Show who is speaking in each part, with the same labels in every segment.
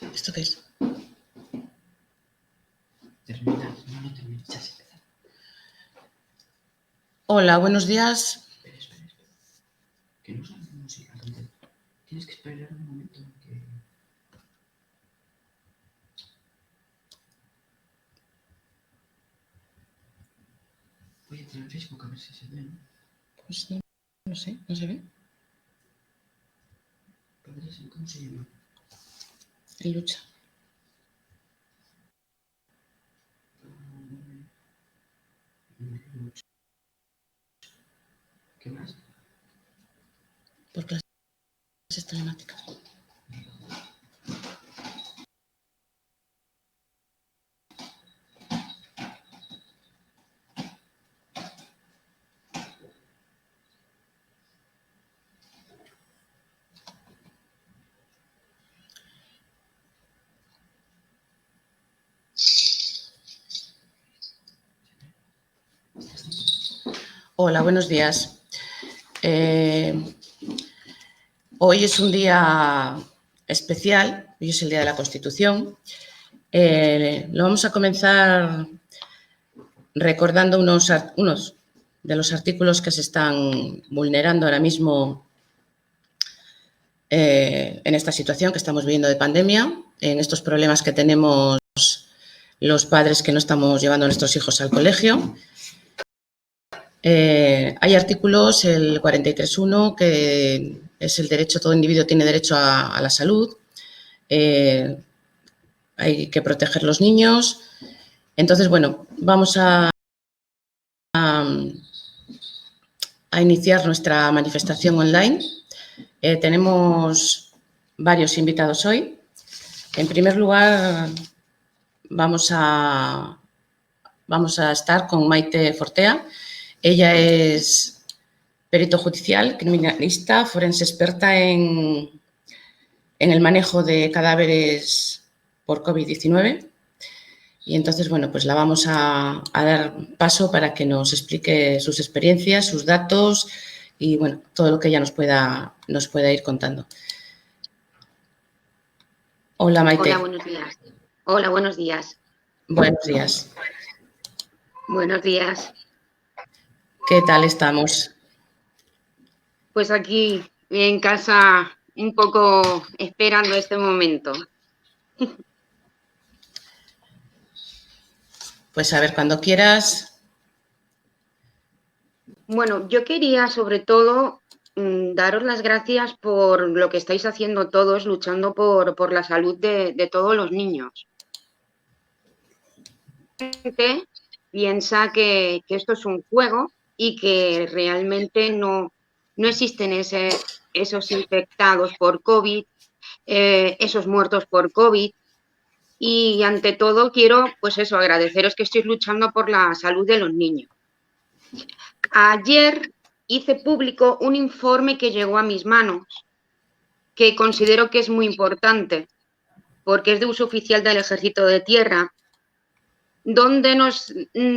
Speaker 1: ¿Esto qué es?
Speaker 2: Termina, no termines, ya se empezó.
Speaker 1: Hola, buenos días.
Speaker 2: Espera. Que no sale música, entonces tienes que esperar un momento que... Voy a entrar en Facebook a ver si se ve, ¿no?
Speaker 1: Pues no sé, no se ve.
Speaker 2: ¿Cómo se llama?
Speaker 1: En lucha.
Speaker 2: ¿Qué más?
Speaker 1: Por clases telemáticas. Hola, buenos días. Hoy es un día especial, hoy es el Día de la Constitución. Lo vamos a comenzar recordando unos de los artículos que se están vulnerando ahora mismo en esta situación que estamos viviendo de pandemia, en estos problemas que tenemos los padres que no estamos llevando a nuestros hijos al colegio. Hay artículos, el 43.1, que es el derecho, todo individuo tiene derecho a la salud. Hay que proteger los niños. Entonces, bueno, vamos a iniciar nuestra manifestación online. Tenemos varios invitados hoy. En primer lugar, vamos a estar con Maite Fortea. Ella es perito judicial, criminalista, forense experta en el manejo de cadáveres por COVID-19. Y entonces, bueno, pues la vamos a dar paso para que nos explique sus experiencias, sus datos y, bueno, todo lo que ella nos pueda ir contando. Hola, Maite.
Speaker 3: Hola, buenos días. Hola, buenos días.
Speaker 1: Buenos días.
Speaker 3: Buenos días.
Speaker 1: ¿Qué tal estamos?
Speaker 3: Pues aquí en casa un poco esperando este momento.
Speaker 1: Pues a ver, cuando quieras.
Speaker 3: Bueno, yo quería sobre todo daros las gracias por lo que estáis haciendo todos, luchando por la salud de todos los niños. Gente piensa que esto es un juego y que realmente no existen esos infectados por COVID, esos muertos por COVID. Y ante todo quiero, pues eso, agradeceros que estéis luchando por la salud de los niños. Ayer hice público un informe que llegó a mis manos, que considero que es muy importante, porque es de uso oficial del Ejército de Tierra, donde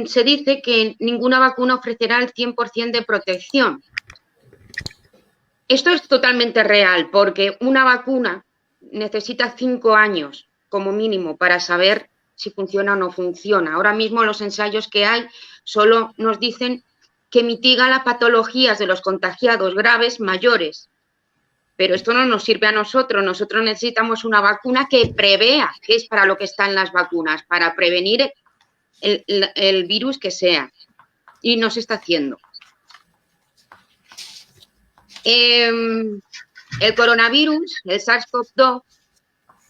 Speaker 3: se dice que ninguna vacuna ofrecerá el 100% de protección. Esto es totalmente real, porque una vacuna necesita 5 años como mínimo para saber si funciona o no funciona. Ahora mismo los ensayos que hay solo nos dicen que mitiga las patologías de los contagiados graves mayores, pero esto no nos sirve a nosotros. Nosotros necesitamos una vacuna que prevea, que es para lo que están las vacunas, para prevenir el virus que sea, y no se está haciendo. El coronavirus, el SARS-CoV-2,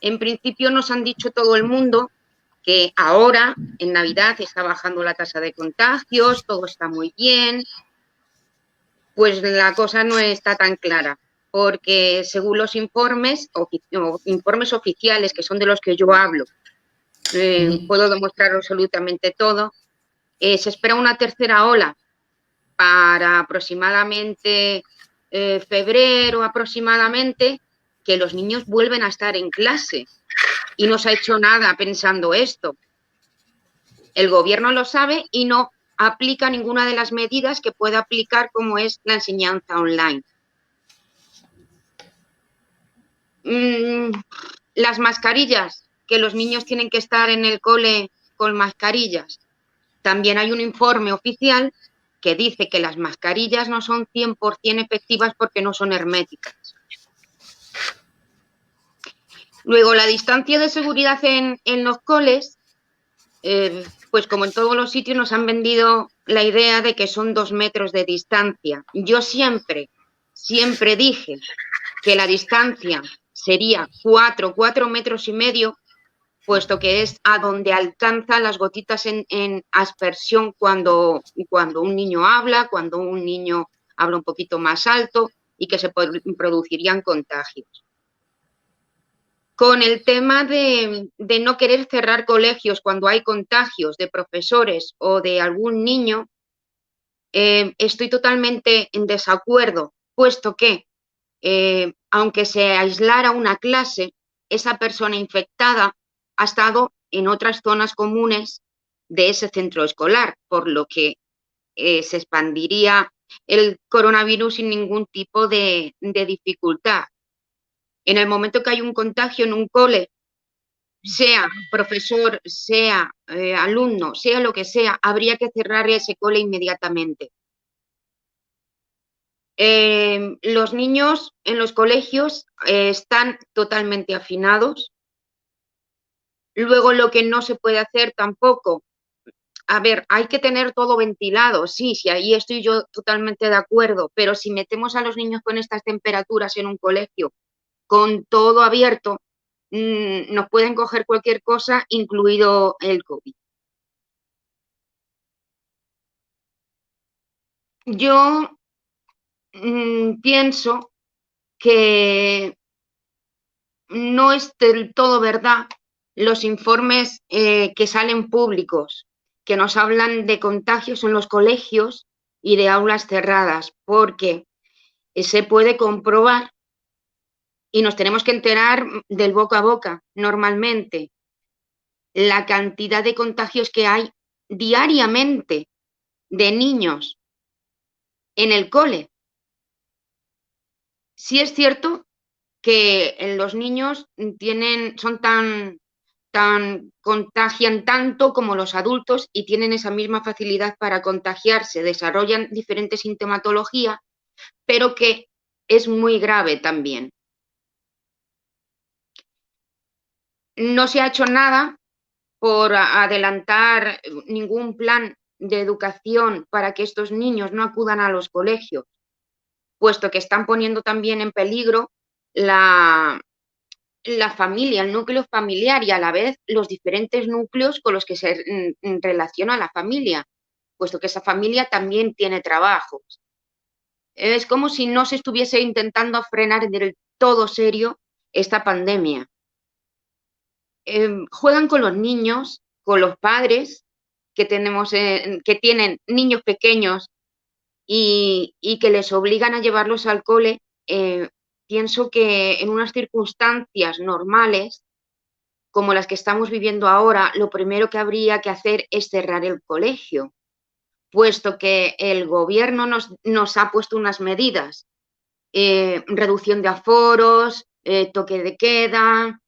Speaker 3: en principio nos han dicho todo el mundo que ahora, en Navidad, está bajando la tasa de contagios, todo está muy bien. Pues la cosa no está tan clara, porque según los informes oficiales, que son de los que yo hablo, puedo demostrar absolutamente todo, se espera una tercera ola para aproximadamente febrero, aproximadamente, que los niños vuelven a estar en clase. Y no se ha hecho nada pensando esto. El gobierno lo sabe y no aplica ninguna de las medidas que pueda aplicar, como es la enseñanza online. Las mascarillas, que los niños tienen que estar en el cole con mascarillas. También hay un informe oficial que dice que las mascarillas no son 100% efectivas porque no son herméticas. Luego, la distancia de seguridad en los coles, pues como en todos los sitios nos han vendido la idea de que son 2 metros de distancia. Yo siempre dije que la distancia sería 4 metros y medio, puesto que es a donde alcanzan las gotitas en aspersión cuando un niño habla, cuando un niño habla un poquito más alto y que se producirían contagios. Con el tema de no querer cerrar colegios cuando hay contagios de profesores o de algún niño, estoy totalmente en desacuerdo, puesto que aunque se aislara una clase, esa persona infectada ha estado en otras zonas comunes de ese centro escolar, por lo que se expandiría el coronavirus sin ningún tipo de dificultad. En el momento que hay un contagio en un cole, sea profesor, sea alumno, sea lo que sea, habría que cerrar ese cole inmediatamente. Los niños en los colegios están totalmente hacinados. Luego, lo que no se puede hacer tampoco, a ver, hay que tener todo ventilado, sí, ahí estoy yo totalmente de acuerdo, pero si metemos a los niños con estas temperaturas en un colegio, con todo abierto, nos pueden coger cualquier cosa, incluido el COVID. Yo pienso que no es del todo verdad los informes que salen públicos, que nos hablan de contagios en los colegios y de aulas cerradas, porque se puede comprobar y nos tenemos que enterar del boca a boca normalmente la cantidad de contagios que hay diariamente de niños en el cole. Sí es cierto que los niños contagian tanto como los adultos y tienen esa misma facilidad para contagiarse, desarrollan diferentes sintomatología, pero que es muy grave también. No se ha hecho nada por adelantar ningún plan de educación para que estos niños no acudan a los colegios, puesto que están poniendo también en peligro la familia, el núcleo familiar y a la vez los diferentes núcleos con los que se relaciona la familia, puesto que esa familia también tiene trabajos. Es como si no se estuviese intentando frenar del todo serio esta pandemia. Juegan con los niños, con los padres que tienen niños pequeños y que les obligan a llevarlos al cole. Pienso que en unas circunstancias normales, como las que estamos viviendo ahora, lo primero que habría que hacer es cerrar el colegio, puesto que el gobierno nos ha puesto unas medidas, reducción de aforos, toque de queda,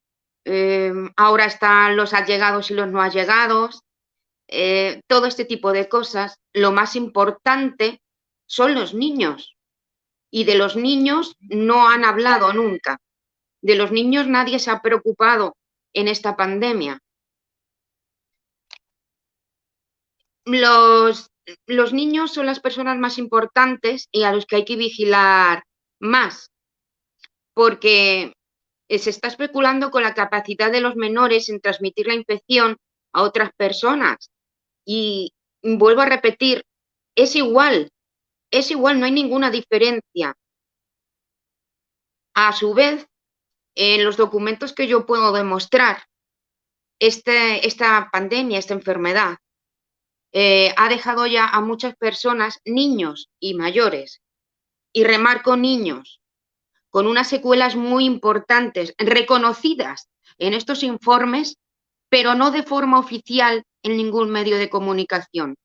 Speaker 3: ahora están los allegados y los no allegados, todo este tipo de cosas. Lo más importante son los niños. Y de los niños no han hablado nunca. De los niños nadie se ha preocupado en esta pandemia. Los niños son las personas más importantes y a los que hay que vigilar más, porque se está especulando con la capacidad de los menores en transmitir la infección a otras personas. Y vuelvo a repetir, es igual, no hay ninguna diferencia. A su vez, en los documentos que yo puedo demostrar, esta pandemia, esta enfermedad, ha dejado ya a muchas personas, niños y mayores, y remarco niños, con unas secuelas muy importantes, reconocidas en estos informes, pero no de forma oficial en ningún medio de comunicación.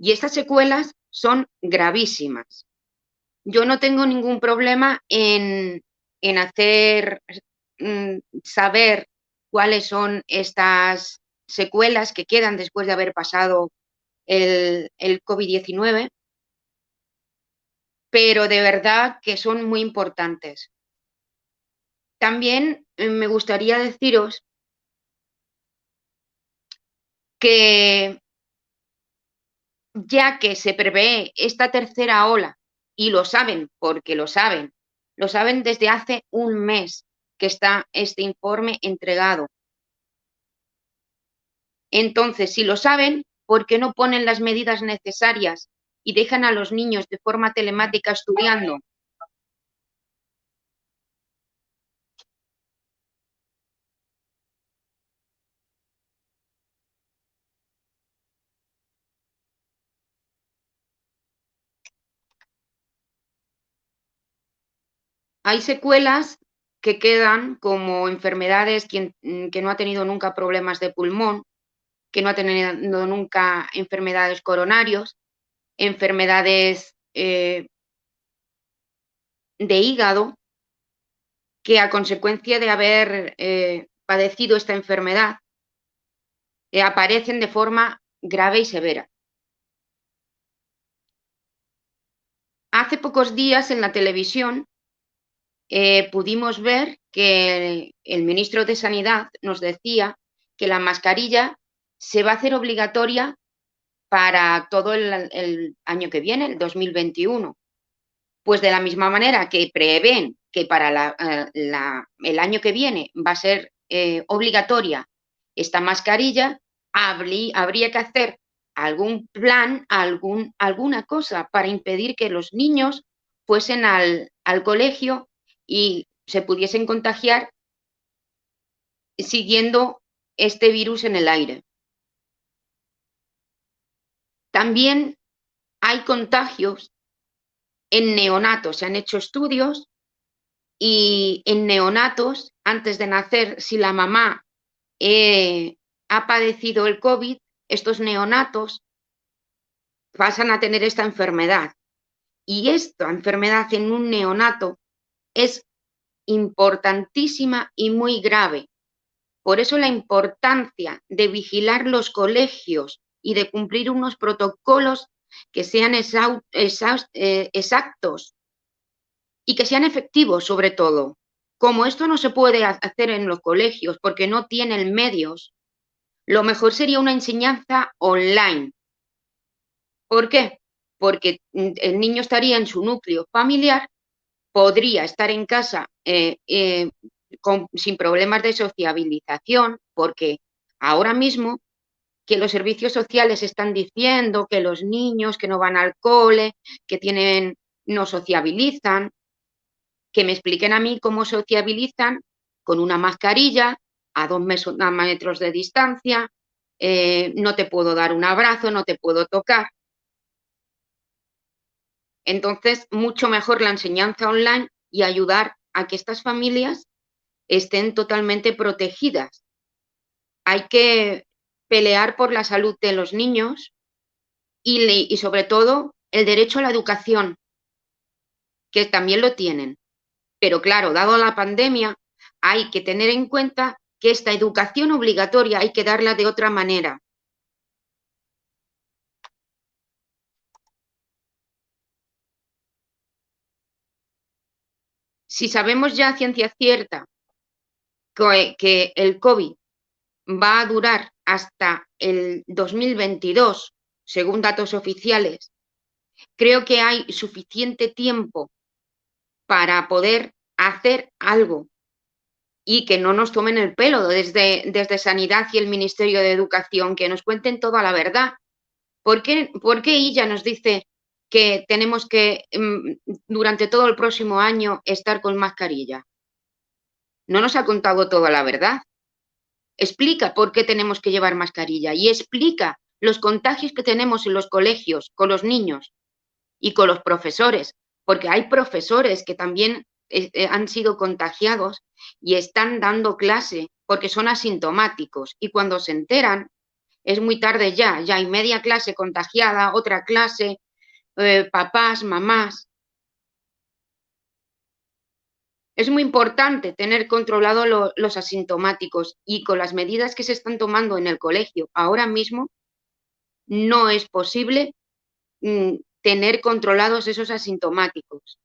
Speaker 3: Y estas secuelas son gravísimas. Yo no tengo ningún problema en hacer saber cuáles son estas secuelas que quedan después de haber pasado el COVID-19, pero de verdad que son muy importantes. También me gustaría deciros que ya que se prevé esta tercera ola, y lo saben porque lo saben desde hace un mes que está este informe entregado. Entonces, si lo saben, ¿por qué no ponen las medidas necesarias y dejan a los niños de forma telemática estudiando? Hay secuelas que quedan como enfermedades que no ha tenido nunca problemas de pulmón, que no ha tenido nunca enfermedades coronarios, enfermedades de hígado, que a consecuencia de haber padecido esta enfermedad aparecen de forma grave y severa. Hace pocos días en la televisión pudimos ver que el ministro de Sanidad nos decía que la mascarilla se va a hacer obligatoria para todo el año que viene, el 2021. Pues de la misma manera que prevén que para el año que viene va a ser obligatoria esta mascarilla, habría que hacer algún plan, alguna cosa para impedir que los niños fuesen al colegio y se pudiesen contagiar siguiendo este virus en el aire. También hay contagios en neonatos. Se han hecho estudios y en neonatos, antes de nacer, si la mamá ha padecido el COVID, estos neonatos pasan a tener esta enfermedad. Y esta enfermedad en un neonato es importantísima y muy grave. Por eso la importancia de vigilar los colegios y de cumplir unos protocolos que sean exactos y que sean efectivos, sobre todo. Como esto no se puede hacer en los colegios porque no tienen medios, lo mejor sería una enseñanza online. ¿Por qué? Porque el niño estaría en su núcleo familiar, podría estar en casa sin problemas de sociabilización, porque ahora mismo que los servicios sociales están diciendo que los niños que no van al cole, que no sociabilizan, que me expliquen a mí cómo sociabilizan con una mascarilla a 2 metros de distancia, no te puedo dar un abrazo, no te puedo tocar. Entonces, mucho mejor la enseñanza online y ayudar a que estas familias estén totalmente protegidas. Hay que pelear por la salud de los niños y sobre todo el derecho a la educación, que también lo tienen. Pero claro, dado la pandemia, hay que tener en cuenta que esta educación obligatoria hay que darla de otra manera. Si sabemos ya a ciencia cierta que el COVID va a durar hasta el 2022, según datos oficiales, creo que hay suficiente tiempo para poder hacer algo y que no nos tomen el pelo desde Sanidad y el Ministerio de Educación, que nos cuenten toda la verdad. ¿Por qué ella nos dice que tenemos que durante todo el próximo año estar con mascarilla? No nos ha contado toda la verdad. Explica por qué tenemos que llevar mascarilla y explica los contagios que tenemos en los colegios con los niños y con los profesores, porque hay profesores que también han sido contagiados y están dando clase porque son asintomáticos y cuando se enteran es muy tarde ya hay media clase contagiada, otra clase, papás, mamás. Es muy importante tener controlados los asintomáticos y con las medidas que se están tomando en el colegio ahora mismo, no es posible tener controlados esos asintomáticos.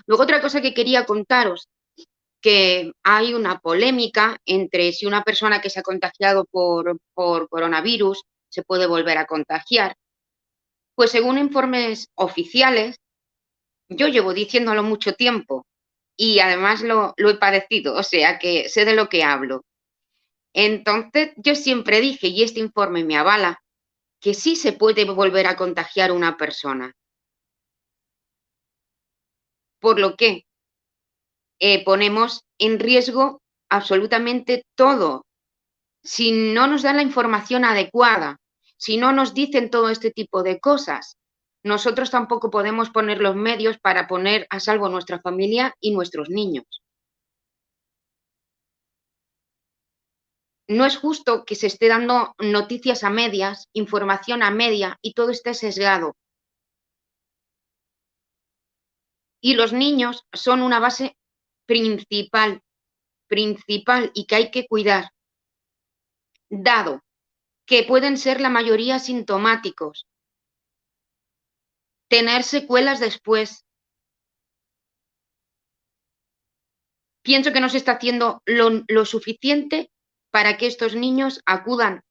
Speaker 3: Luego, otra cosa que quería contaros, que hay una polémica entre si una persona que se ha contagiado por coronavirus se puede volver a contagiar. Pues según informes oficiales, yo llevo diciéndolo mucho tiempo y además lo he padecido, o sea que sé de lo que hablo. Entonces, yo siempre dije, y este informe me avala, que sí se puede volver a contagiar una persona. Por lo que ponemos en riesgo absolutamente todo. Si no nos dan la información adecuada, si no nos dicen todo este tipo de cosas, nosotros tampoco podemos poner los medios para poner a salvo nuestra familia y nuestros niños. No es justo que se esté dando noticias a medias, información a media y todo esté sesgado. Y los niños son una base principal y que hay que cuidar, dado que pueden ser la mayoría asintomáticos, tener secuelas después. Pienso que no se está haciendo lo suficiente para que estos niños acudan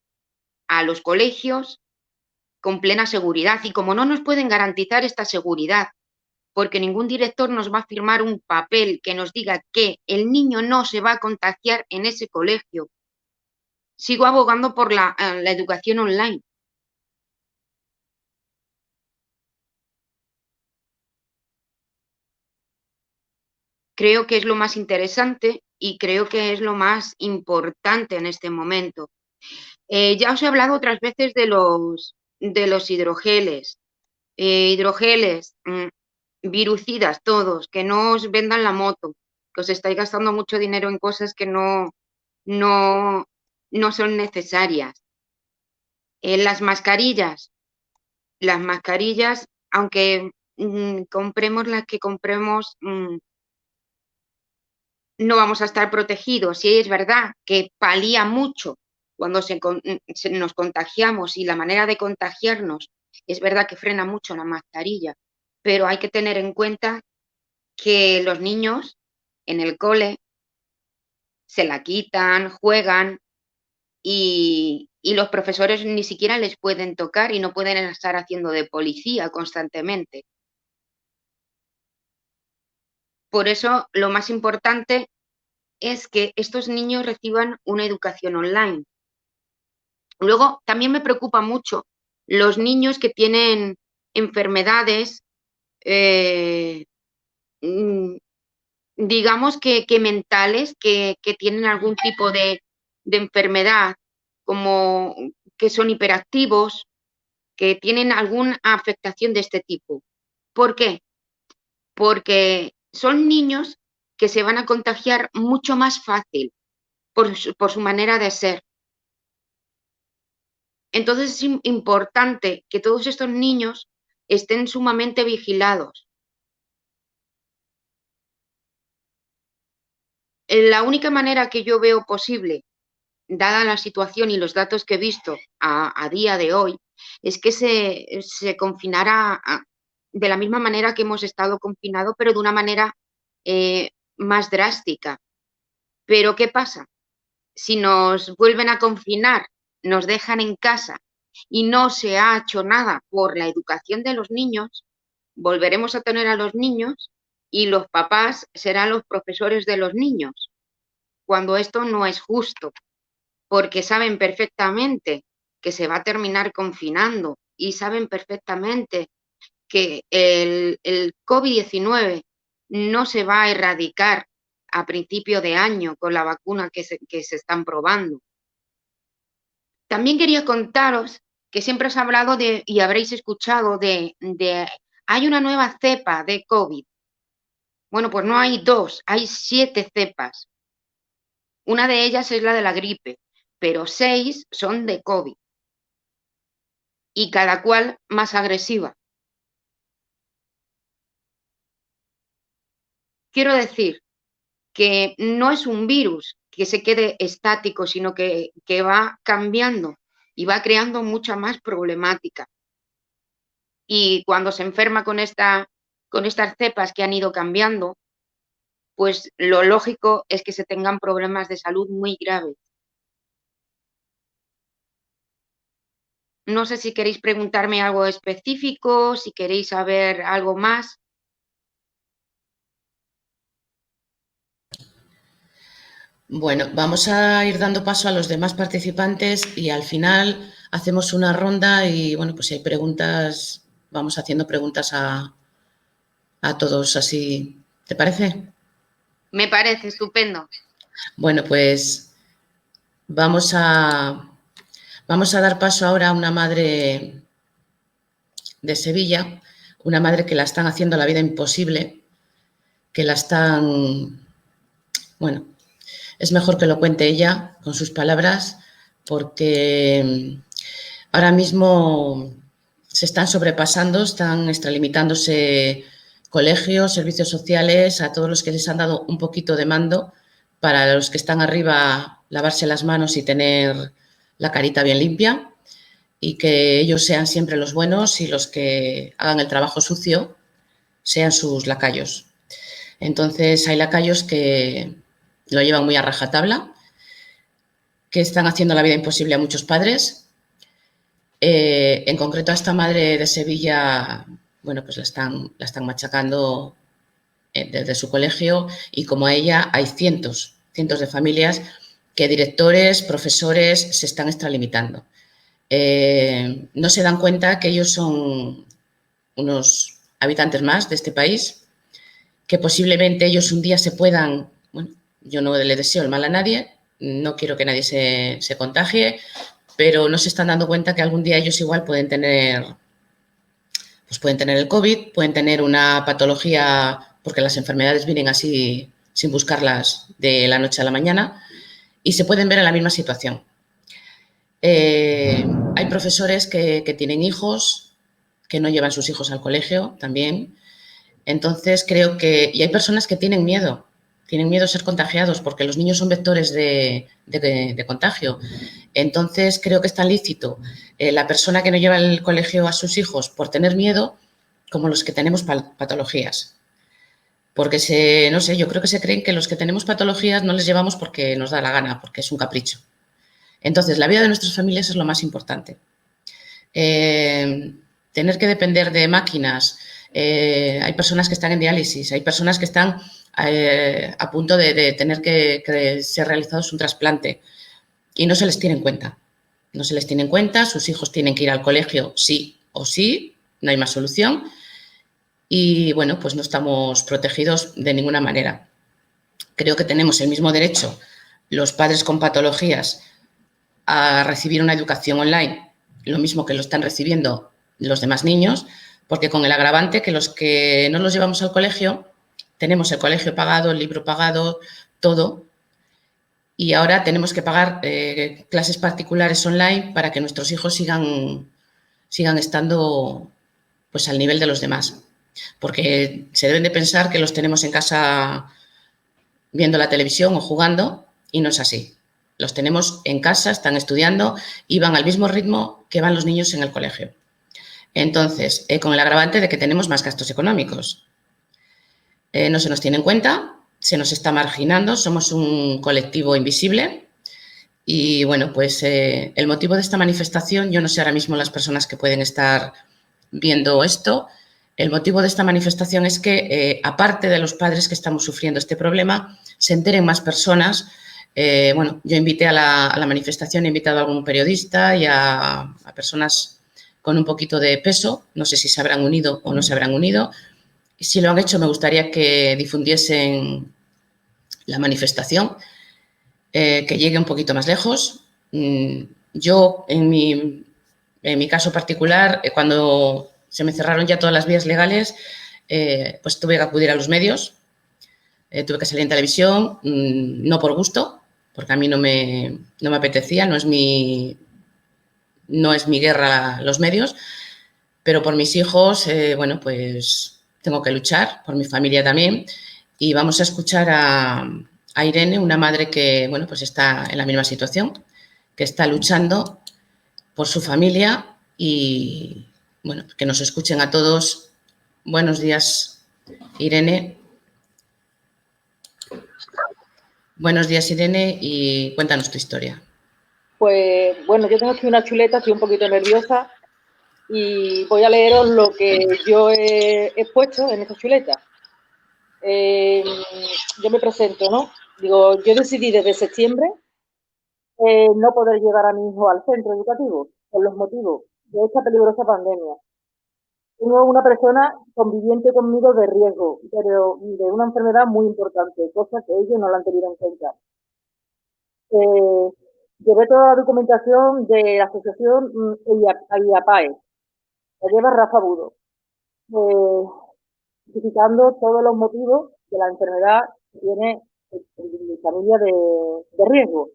Speaker 3: a los colegios con plena seguridad. Y como no nos pueden garantizar esta seguridad, porque ningún director nos va a firmar un papel que nos diga que el niño no se va a contagiar en ese colegio, sigo abogando por la educación online. Creo que es lo más interesante y creo que es lo más importante en este momento. Ya os he hablado otras veces de los hidrogeles. Hidrogeles, virucidas todos, que no os vendan la moto, que os estáis gastando mucho dinero en cosas que no son necesarias. Las mascarillas, aunque compremos las que compremos, no vamos a estar protegidos. Y es verdad que palía mucho cuando nos contagiamos, y la manera de contagiarnos es verdad que frena mucho la mascarilla, pero hay que tener en cuenta que los niños en el cole se la quitan, juegan y los profesores ni siquiera les pueden tocar y no pueden estar haciendo de policía constantemente. Por eso, lo más importante es que estos niños reciban una educación online. Luego, también me preocupa mucho los niños que tienen enfermedades, digamos que mentales, que tienen algún tipo de enfermedad, como que son hiperactivos, que tienen alguna afectación de este tipo. ¿Por qué? Porque son niños que se van a contagiar mucho más fácil por su manera de ser. Entonces es importante que todos estos niños estén sumamente vigilados. La única manera que yo veo posible, dada la situación y los datos que he visto a día de hoy, es que se confinara de la misma manera que hemos estado confinados, pero de una manera más drástica. Pero ¿qué pasa? Si nos vuelven a confinar, nos dejan en casa y no se ha hecho nada por la educación de los niños, volveremos a tener a los niños y los papás serán los profesores de los niños, cuando esto no es justo, porque saben perfectamente que se va a terminar confinando y saben perfectamente que el COVID-19 no se va a erradicar a principio de año con la vacuna que se están probando. También quería contaros que siempre os he hablado y habréis escuchado hay una nueva cepa de COVID. Bueno, pues no hay 2, hay 7 cepas. Una de ellas es la de la gripe, pero 6 son de COVID. Y cada cual más agresiva. Quiero decir que no es un virus que se quede estático, sino que va cambiando y va creando mucha más problemática. Y cuando se enferma con estas cepas que han ido cambiando, pues lo lógico es que se tengan problemas de salud muy graves. No sé si queréis preguntarme algo específico, si queréis saber algo más.
Speaker 1: Bueno, vamos a ir dando paso a los demás participantes y al final hacemos una ronda y, bueno, pues si hay preguntas, vamos haciendo preguntas a todos así. ¿Te parece?
Speaker 3: Me parece estupendo.
Speaker 1: Bueno, pues vamos a dar paso ahora a una madre de Sevilla, una madre que la están haciendo la vida imposible, que la están, bueno, es mejor que lo cuente ella con sus palabras, porque ahora mismo se están sobrepasando, están extralimitándose colegios, servicios sociales, a todos los que les han dado un poquito de mando, para los que están arriba lavarse las manos y tener la carita bien limpia, y que ellos sean siempre los buenos y los que hagan el trabajo sucio sean sus lacayos. Entonces hay lacayos que lo llevan muy a rajatabla, que están haciendo la vida imposible a muchos padres. En concreto a esta madre de Sevilla, bueno, pues la están machacando desde su colegio, y como a ella hay cientos de familias que directores, profesores se están extralimitando. No se dan cuenta que ellos son unos habitantes más de este país, que posiblemente ellos un día se puedan, bueno, yo no le deseo el mal a nadie, no quiero que nadie se contagie, pero no se están dando cuenta que algún día ellos igual pueden tener el COVID, pueden tener una patología, porque las enfermedades vienen así sin buscarlas de la noche a la mañana, y se pueden ver en la misma situación. Hay profesores que tienen hijos, que no llevan sus hijos al colegio también. Entonces creo que, y hay personas que tienen miedo a ser contagiados, porque los niños son vectores de contagio. Entonces creo que es tan lícito la persona que no lleva al colegio a sus hijos por tener miedo, como los que tenemos patologías. Porque no sé, yo creo que se creen que los que tenemos patologías no les llevamos porque nos da la gana, porque es un capricho. Entonces, la vida de nuestras familias es lo más importante. Tener que depender de máquinas, hay personas que están en diálisis, hay personas que están a punto de tener que ser realizados un trasplante y no se les tiene en cuenta. No se les tiene en cuenta, sus hijos tienen que ir al colegio sí o sí, no hay más solución, y bueno, pues no estamos protegidos de ninguna manera. Creo que tenemos el mismo derecho los padres con patologías a recibir una educación online, lo mismo que lo están recibiendo los demás niños, porque con el agravante que los que no los llevamos al colegio, tenemos el colegio pagado, el libro pagado, todo, y ahora tenemos que pagar clases particulares online para que nuestros hijos sigan estando pues al nivel de los demás, porque se deben de pensar que los tenemos en casa viendo la televisión o jugando, y no es así. Los tenemos en casa, están estudiando y van al mismo ritmo que van los niños en el colegio. Entonces, con el agravante de que tenemos más gastos económicos. No se nos tiene en cuenta, se nos está marginando, somos un colectivo invisible. Y bueno, pues el motivo de esta manifestación, yo no sé ahora mismo las personas que pueden estar viendo esto, el motivo de esta manifestación es que, aparte de los padres que estamos sufriendo este problema, se enteren más personas. Bueno, yo invité a la manifestación, he invitado a algún periodista y a personas con un poquito de peso, no sé si se habrán unido o no se habrán unido. Y si lo han hecho, me gustaría que difundiesen la manifestación, que llegue un poquito más lejos. Yo, en mi caso particular, cuando se me cerraron ya todas las vías legales, pues tuve que acudir a los medios, tuve que salir en televisión, no por gusto, porque a mí no me apetecía, no es mi guerra los medios, pero por mis hijos, bueno, pues tengo que luchar, por mi familia también, y vamos a escuchar a Irene, una madre que, bueno, pues está en la misma situación, que está luchando por su familia y, bueno, que nos escuchen a todos. Buenos días, Irene. Buenos días, Irene, y cuéntanos tu historia.
Speaker 4: Pues bueno, yo tengo aquí una chuleta, estoy un poquito nerviosa y voy a leeros lo que yo he puesto en esta chuleta. Yo me presento, ¿no? Digo, yo decidí desde septiembre no poder llevar a mi hijo al centro educativo por los motivos de esta peligrosa pandemia. Tengo una persona conviviente conmigo de riesgo, pero de una enfermedad muy importante, cosa que ellos no la han tenido en cuenta. Llevé toda la documentación de la asociación IAPAE, la lleva Rafa Budo, justificando todos los motivos de la enfermedad que tiene mi familia de riesgo.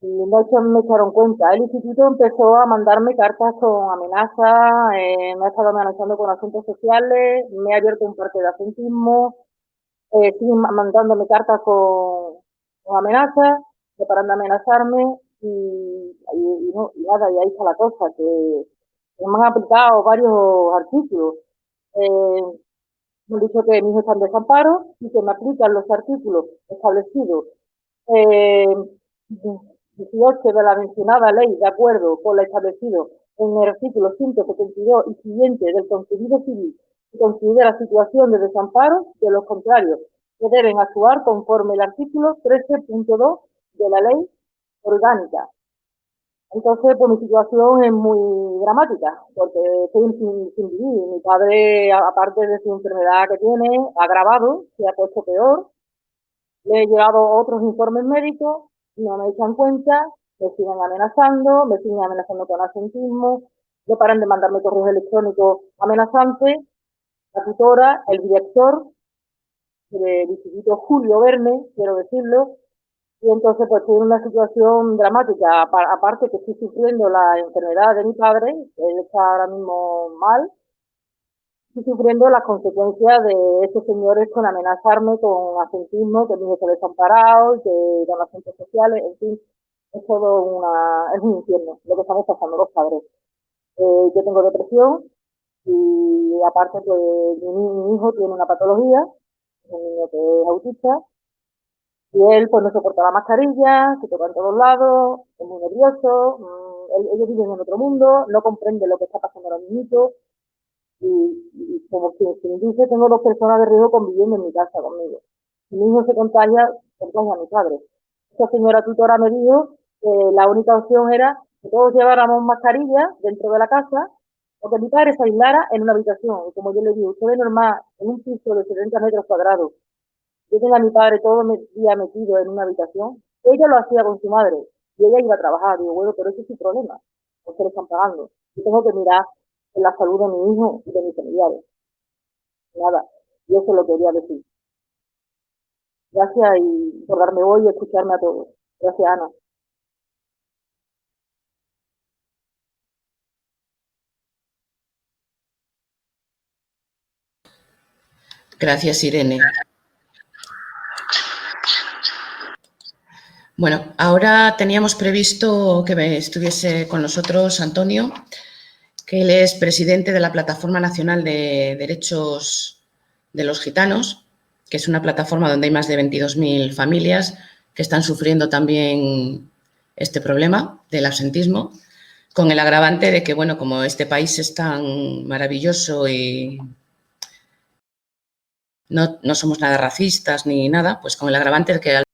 Speaker 4: Y me echaron cuenta. El instituto empezó a mandarme cartas con amenazas, me ha estado amenazando con asuntos sociales, me ha abierto un parque de asentismo, siguen mandándome cartas con amenazas, preparando a amenazarme y nada, y ahí está la cosa, que me han aplicado varios artículos. Me han dicho que mi hijo está en desamparo y que me aplican los artículos establecidos eh, 18 de la mencionada ley, de acuerdo con lo establecido en el artículo 172 y siguiente del Código Civil, y considera situación de desamparo, de los contrarios, que deben actuar conforme el artículo 13.2 de la ley orgánica. Entonces, pues mi situación es muy dramática, porque estoy sin vivir. Mi padre, aparte de su enfermedad que tiene, agravado, se ha puesto peor. Le he llevado otros informes médicos, no me echan cuenta, me siguen amenazando con asentismo, no paran de mandarme correos electrónicos amenazantes. La tutora, el director del Instituto Julio Verne, quiero decirlo, y entonces pues estoy en una situación dramática, aparte que estoy sufriendo la enfermedad de mi padre, él está ahora mismo mal, estoy sufriendo las consecuencias de estos señores con amenazarme con asentismo, que mi hijo está desamparado, y que con asuntos sociales, en fin, es todo es un infierno lo que estamos pasando los padres. Yo tengo depresión y aparte pues mi hijo tiene una patología, un niño que es autista, y él pues no soporta la mascarilla, se toca en todos lados, es muy nervioso, ellos viven en otro mundo, no comprende lo que está pasando a los niñitos, y como quien dice, tengo dos personas de riesgo conviviendo en mi casa conmigo. Si mi hijo se contagia a mi padre. Esta señora tutora me dijo que la única opción era que todos lleváramos mascarillas dentro de la casa o que mi padre se aislara en una habitación. Y como yo le digo, usted es normal en un piso de 70 metros cuadrados. Yo tengo a mi padre todo el día metido en una habitación. Ella lo hacía con su madre y ella iba a trabajar. Digo, bueno, pero ese es su problema. Porque le están pagando. Yo tengo que mirar en la salud de mi hijo y de mis familiares. Nada, yo eso lo quería decir. Gracias y por darme voz y escucharme a todos. Gracias, Ana.
Speaker 1: Gracias, Irene. Bueno, ahora teníamos previsto que estuviese con nosotros Antonio, que él es presidente de la Plataforma Nacional de Derechos de los Gitanos, que es una plataforma donde hay más de 22.000 familias que están sufriendo también este problema del absentismo, con el agravante de que, bueno, como este país es tan maravilloso y no somos nada racistas ni nada, pues con el agravante de que al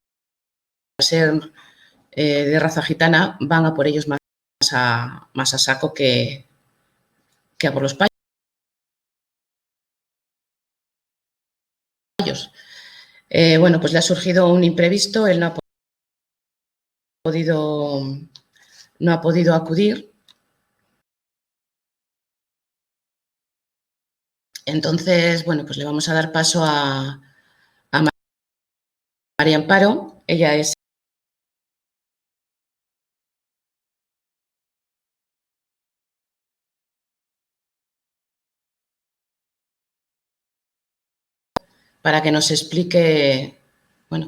Speaker 1: ser de raza gitana van a por ellos más a saco que a por los payos. Bueno, pues le ha surgido un imprevisto, él no ha podido acudir. Entonces, bueno, pues le vamos a dar paso a María Amparo. Ella es para que nos explique, bueno,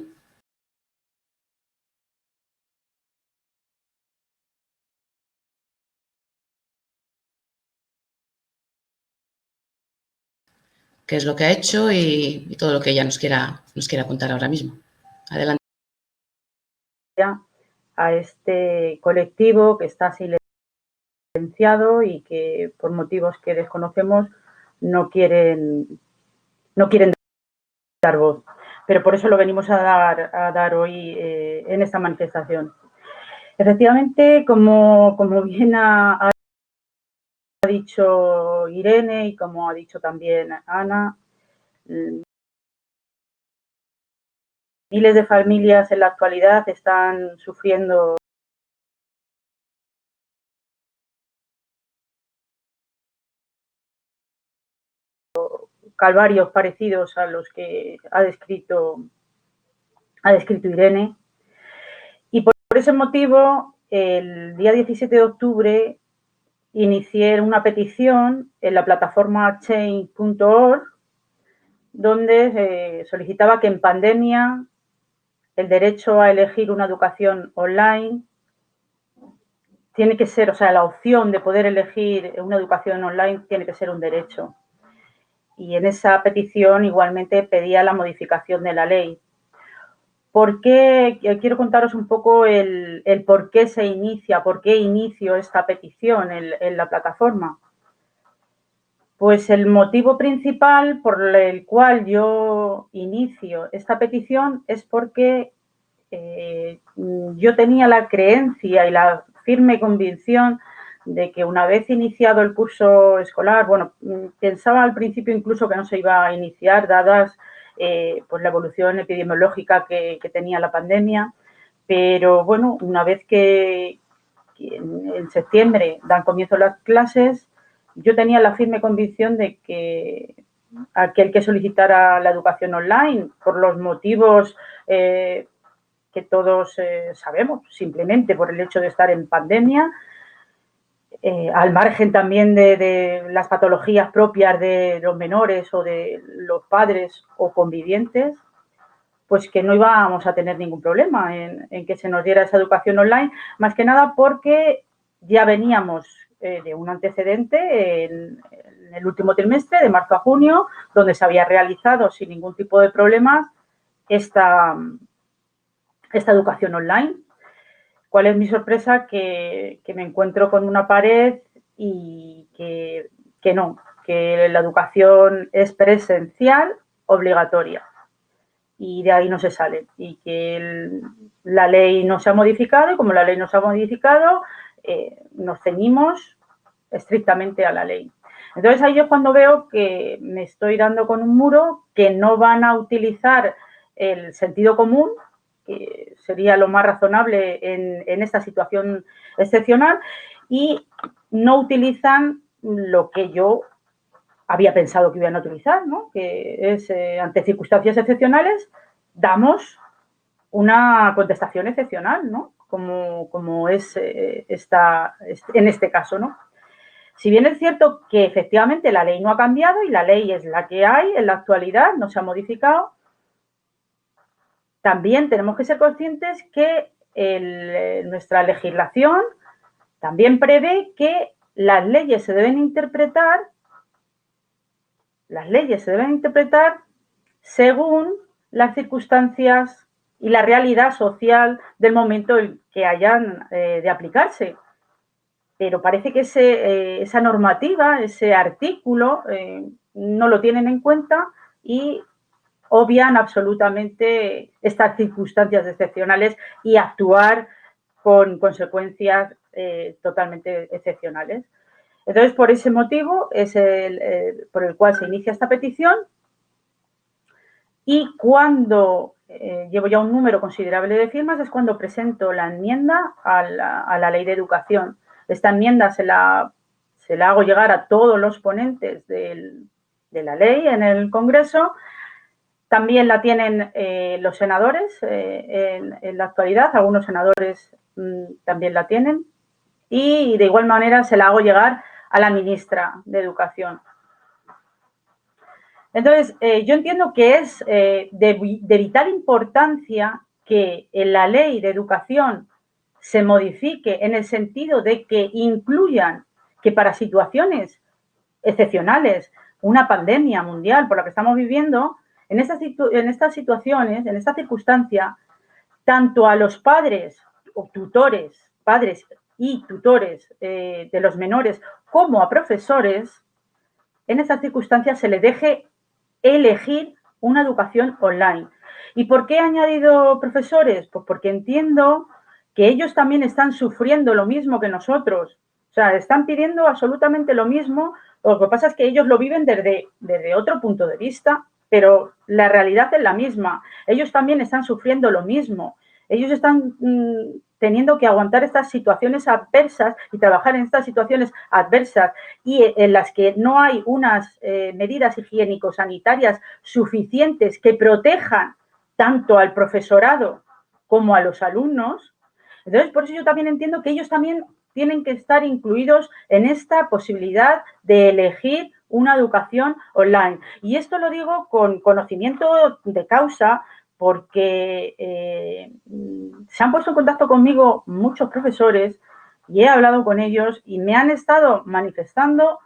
Speaker 1: qué es lo que ha hecho y todo lo que ella nos quiera contar ahora mismo. Adelante.
Speaker 4: A este colectivo que está silenciado y que por motivos que desconocemos no quieren dar voz. Pero por eso lo venimos a dar hoy en esta manifestación. Efectivamente, como bien ha dicho Irene y como ha dicho también Ana, miles de familias en la actualidad están sufriendo calvarios parecidos a los que ha descrito Irene. Y por ese motivo, el día 17 de octubre inicié una petición en la plataforma change.org donde solicitaba que en pandemia el derecho a elegir una educación online tiene que ser, o sea, la opción de poder elegir una educación online tiene que ser un derecho. Y en esa petición igualmente pedía la modificación de la ley. ¿Por qué? Quiero contaros un poco el por qué se inicia, por qué inicio esta petición en la plataforma. Pues el motivo principal por el cual yo inicio esta petición es porque yo tenía la creencia y la firme convicción de que una vez iniciado el curso escolar, bueno, pensaba al principio incluso que no se iba a iniciar, dadas pues la evolución epidemiológica que tenía la pandemia, pero bueno, una vez que en septiembre dan comienzo las clases, yo tenía la firme convicción de que aquel que solicitara la educación online, por los motivos que todos sabemos, simplemente por el hecho de estar en pandemia, al margen también de las patologías propias de los menores o de los padres o convivientes, pues que no íbamos a tener ningún problema en que se nos diera esa educación online, más que nada porque ya veníamos de un antecedente en el último trimestre, de marzo a junio, donde se había realizado sin ningún tipo de problemas esta educación online. ¿Cuál es mi sorpresa? Que me encuentro con una pared y que no, que la educación es presencial obligatoria y de ahí no se sale y que la ley no se ha modificado y como la ley no se ha modificado nos ceñimos estrictamente a la ley. Entonces ahí es cuando veo que me estoy dando con un muro, que no van a utilizar el sentido común, que sería lo más razonable en esta situación excepcional, y no utilizan lo que yo había pensado que iban a utilizar, ¿no? Que es, ante circunstancias excepcionales, damos una contestación excepcional, ¿no? Como es en este caso, ¿no? Si bien es cierto que efectivamente la ley no ha cambiado y la ley es la que hay en la actualidad, no se ha modificado, también tenemos que ser conscientes que nuestra legislación también prevé que las leyes se deben interpretar según las circunstancias y la realidad social del momento en que hayan de aplicarse. Pero parece que esa normativa, ese artículo, no lo tienen en cuenta y obvian absolutamente estas circunstancias excepcionales y actuar con consecuencias totalmente excepcionales. Entonces, por ese motivo es por el cual se inicia esta petición y cuando llevo ya un número considerable de firmas es cuando presento la enmienda a la Ley de Educación. Esta enmienda se la hago llegar a todos los ponentes de la ley en el Congreso. También la tienen los senadores en la actualidad, algunos senadores también la tienen. Y de igual manera se la hago llegar a la ministra de Educación.
Speaker 5: Entonces, yo entiendo que es de vital importancia que en la ley de educación se modifique en el sentido de que incluyan que para situaciones excepcionales, una pandemia mundial por la que estamos viviendo, en estas situaciones, en esta circunstancia, tanto a los padres o tutores, padres y tutores de los menores, como a profesores, en estas circunstancias se les deje elegir una educación online. ¿Y por qué he añadido profesores? Pues porque entiendo que ellos también están sufriendo lo mismo que nosotros. O sea, están pidiendo absolutamente lo mismo. Lo que pasa es que ellos lo viven desde otro punto de vista, pero la realidad es la misma. Ellos también están sufriendo lo mismo. Ellos están teniendo que aguantar estas situaciones adversas y trabajar en estas situaciones adversas y en las que no hay unas medidas higiénico-sanitarias suficientes que protejan tanto al profesorado como a los alumnos. Entonces, por eso yo también entiendo que ellos también tienen que estar incluidos en esta posibilidad de elegir una educación online. Y esto lo digo con conocimiento de causa, porque se han puesto en contacto conmigo muchos profesores y he hablado con ellos y me han estado manifestando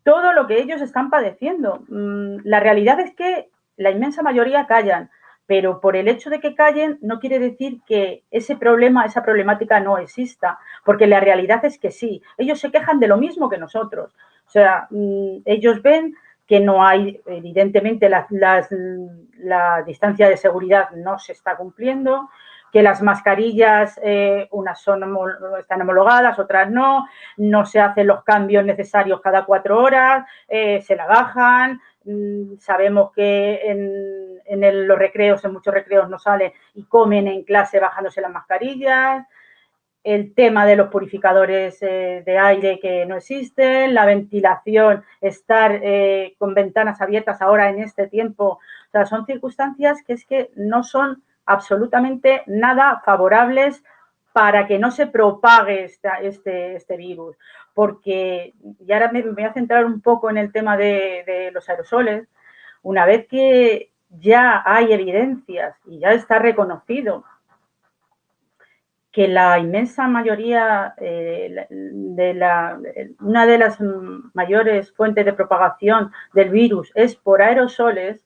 Speaker 5: todo lo que ellos están padeciendo. La realidad es que la inmensa mayoría callan, pero por el hecho de que callen no quiere decir que ese problema, esa problemática no exista, porque la realidad es que sí. Ellos se quejan de lo mismo que nosotros. O sea, ellos ven que no hay, evidentemente, la distancia de seguridad no se está cumpliendo, que las mascarillas, unas están homologadas, otras no se hacen los cambios necesarios cada 4 horas, se la bajan, sabemos que en los recreos, en muchos recreos no salen y comen en clase bajándose las mascarillas, el tema de los purificadores de aire que no existen, la ventilación, estar con ventanas abiertas ahora en este tiempo. O sea, son circunstancias que es que no son absolutamente nada favorables para que no se propague este virus. Porque, y ahora me voy a centrar un poco en el tema de los aerosoles, una vez que ya hay evidencias y ya está reconocido que la inmensa mayoría, una de las mayores fuentes de propagación del virus es por aerosoles,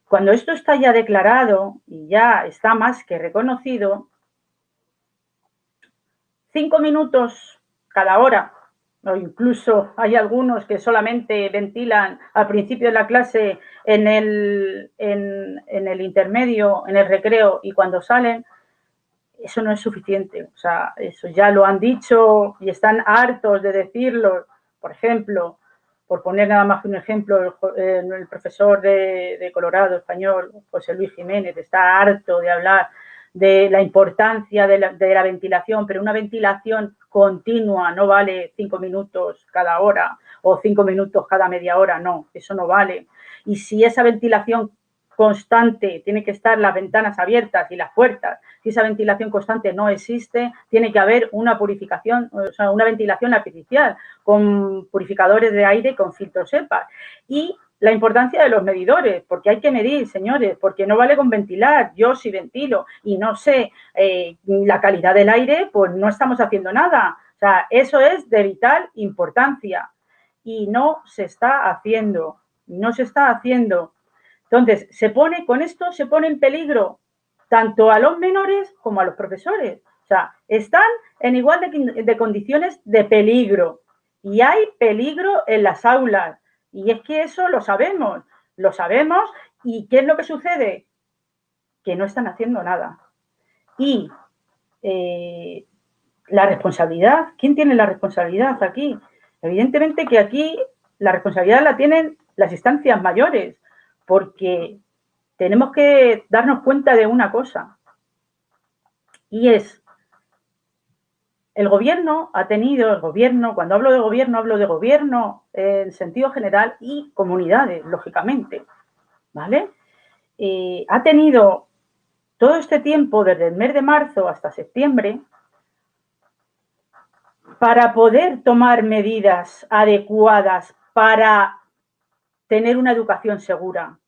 Speaker 5: cuando esto está ya declarado y ya está más que reconocido, 5 minutos cada hora, o incluso hay algunos que solamente ventilan al principio de la clase, en el intermedio, en el recreo y cuando salen, eso no es suficiente. O sea, eso ya lo han dicho y están hartos de decirlo. Por ejemplo, por poner nada más que un ejemplo, el profesor de Colorado español, José Luis Jiménez, está harto de hablar de la importancia de la ventilación, pero una ventilación continua no vale 5 minutos cada hora o 5 minutos cada media hora, no, eso no vale. Y si esa ventilación constante, tiene que estar las ventanas abiertas y las puertas, si esa ventilación constante no existe, tiene que haber una purificación, o sea, una ventilación artificial con purificadores de aire con filtros HEPA. Y la importancia de los medidores, porque hay que medir, señores, porque no vale con ventilar. Yo si ventilo y no sé la calidad del aire, pues no estamos haciendo nada. O sea, eso es de vital importancia y no se está haciendo, no se está haciendo. Entonces, con esto se pone en peligro tanto a los menores como a los profesores. O sea, están en igual de condiciones de peligro y hay peligro en las aulas. Y es que eso lo sabemos y ¿qué es lo que sucede? Que no están haciendo nada. Y la responsabilidad, ¿quién tiene la responsabilidad aquí? Evidentemente que aquí la responsabilidad la tienen las instancias mayores, porque tenemos que darnos cuenta de una cosa, y es, el gobierno ha tenido, cuando hablo de gobierno en sentido general y comunidades, lógicamente, ¿vale? Ha tenido todo este tiempo, desde el mes de marzo hasta septiembre, para poder tomar medidas adecuadas para tener una educación segura.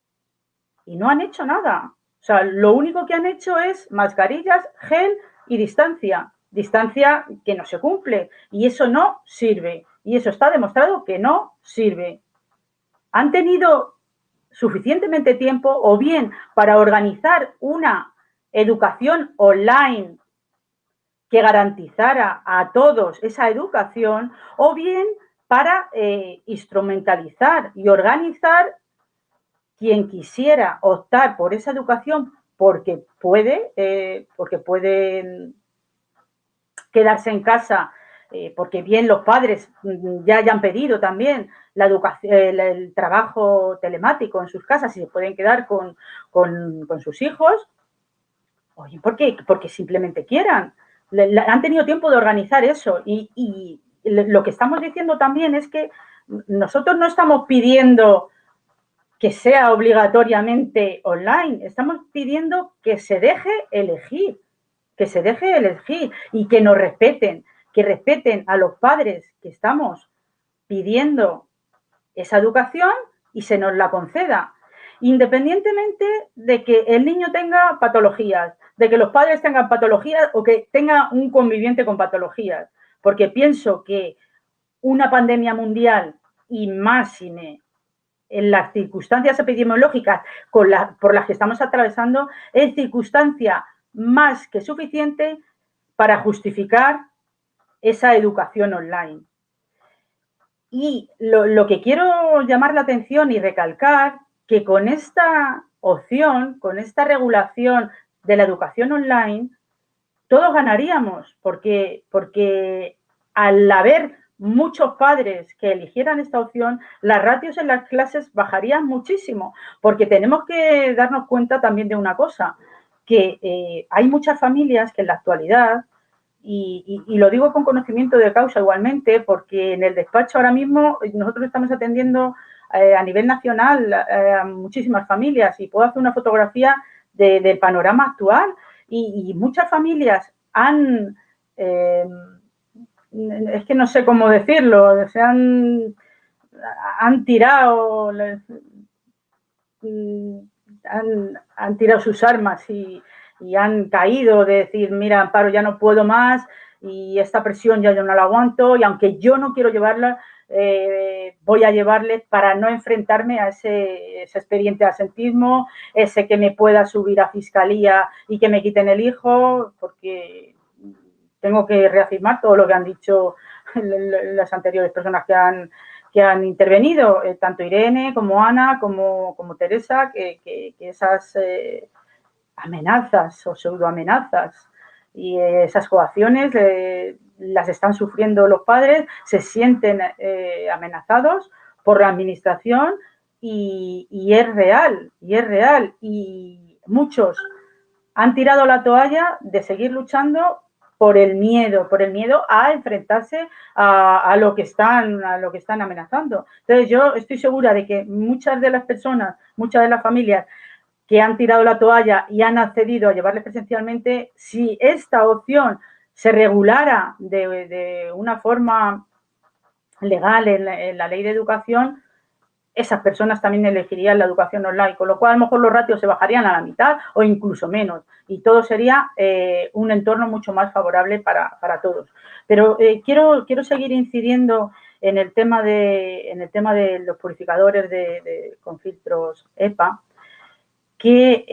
Speaker 5: Y no han hecho nada. O sea, lo único que han hecho es mascarillas, gel y distancia. Distancia que no se cumple. Y eso no sirve. Y eso está demostrado que no sirve. Han tenido suficientemente tiempo o bien para organizar una educación online que garantizara a todos esa educación, o bien para instrumentalizar y organizar quien quisiera optar por esa educación porque puede quedarse en casa, porque bien los padres ya hayan pedido también la educación, el trabajo telemático en sus casas y se pueden quedar con sus hijos. Oye, ¿por qué? Porque simplemente quieran. Han tenido tiempo de organizar eso y lo que estamos diciendo también es que nosotros no estamos pidiendo que sea obligatoriamente online, estamos pidiendo que se deje elegir y que nos respeten, que respeten a los padres que estamos pidiendo esa educación y se nos la conceda, independientemente de que el niño tenga patologías, de que los padres tengan patologías o que tenga un conviviente con patologías, porque pienso que una pandemia mundial y máxime en las circunstancias epidemiológicas por las que estamos atravesando es circunstancia más que suficiente para justificar esa educación online. Y lo que quiero llamar la atención y recalcar que con esta opción, con esta regulación de la educación online, todos ganaríamos, porque al haber muchos padres que eligieran esta opción, las ratios en las clases bajarían muchísimo, porque tenemos que darnos cuenta también de una cosa, que hay muchas familias que en la actualidad, y lo digo con conocimiento de causa igualmente, porque en el despacho ahora mismo nosotros estamos atendiendo a nivel nacional a muchísimas familias y puedo hacer una fotografía del panorama actual y muchas familias han, es que no sé cómo decirlo, se han tirado, han tirado sus armas y han caído de decir, mira, Amparo, ya no puedo más y esta presión ya yo no la aguanto y aunque yo no quiero llevarla, voy a llevarle para no enfrentarme a ese expediente de absentismo, ese que me pueda subir a fiscalía y que me quiten el hijo, porque tengo que reafirmar todo lo que han dicho las anteriores personas que han intervenido, tanto Irene como Ana como Teresa, que esas amenazas o pseudoamenazas y esas coacciones las están sufriendo los padres, se sienten amenazados por la administración y es real, y muchos han tirado la toalla de seguir luchando por el miedo a enfrentarse a lo que están amenazando. Entonces yo estoy segura de que muchas de las personas, muchas de las familias que han tirado la toalla y han accedido a llevarles presencialmente, si esta opción se regulara de una forma legal en la ley de educación, esas personas también elegirían la educación online, con lo cual a lo mejor los ratios se bajarían a la mitad o incluso menos y todo sería un entorno mucho más favorable para todos. Pero quiero seguir incidiendo en el tema de los purificadores con filtros EPA, que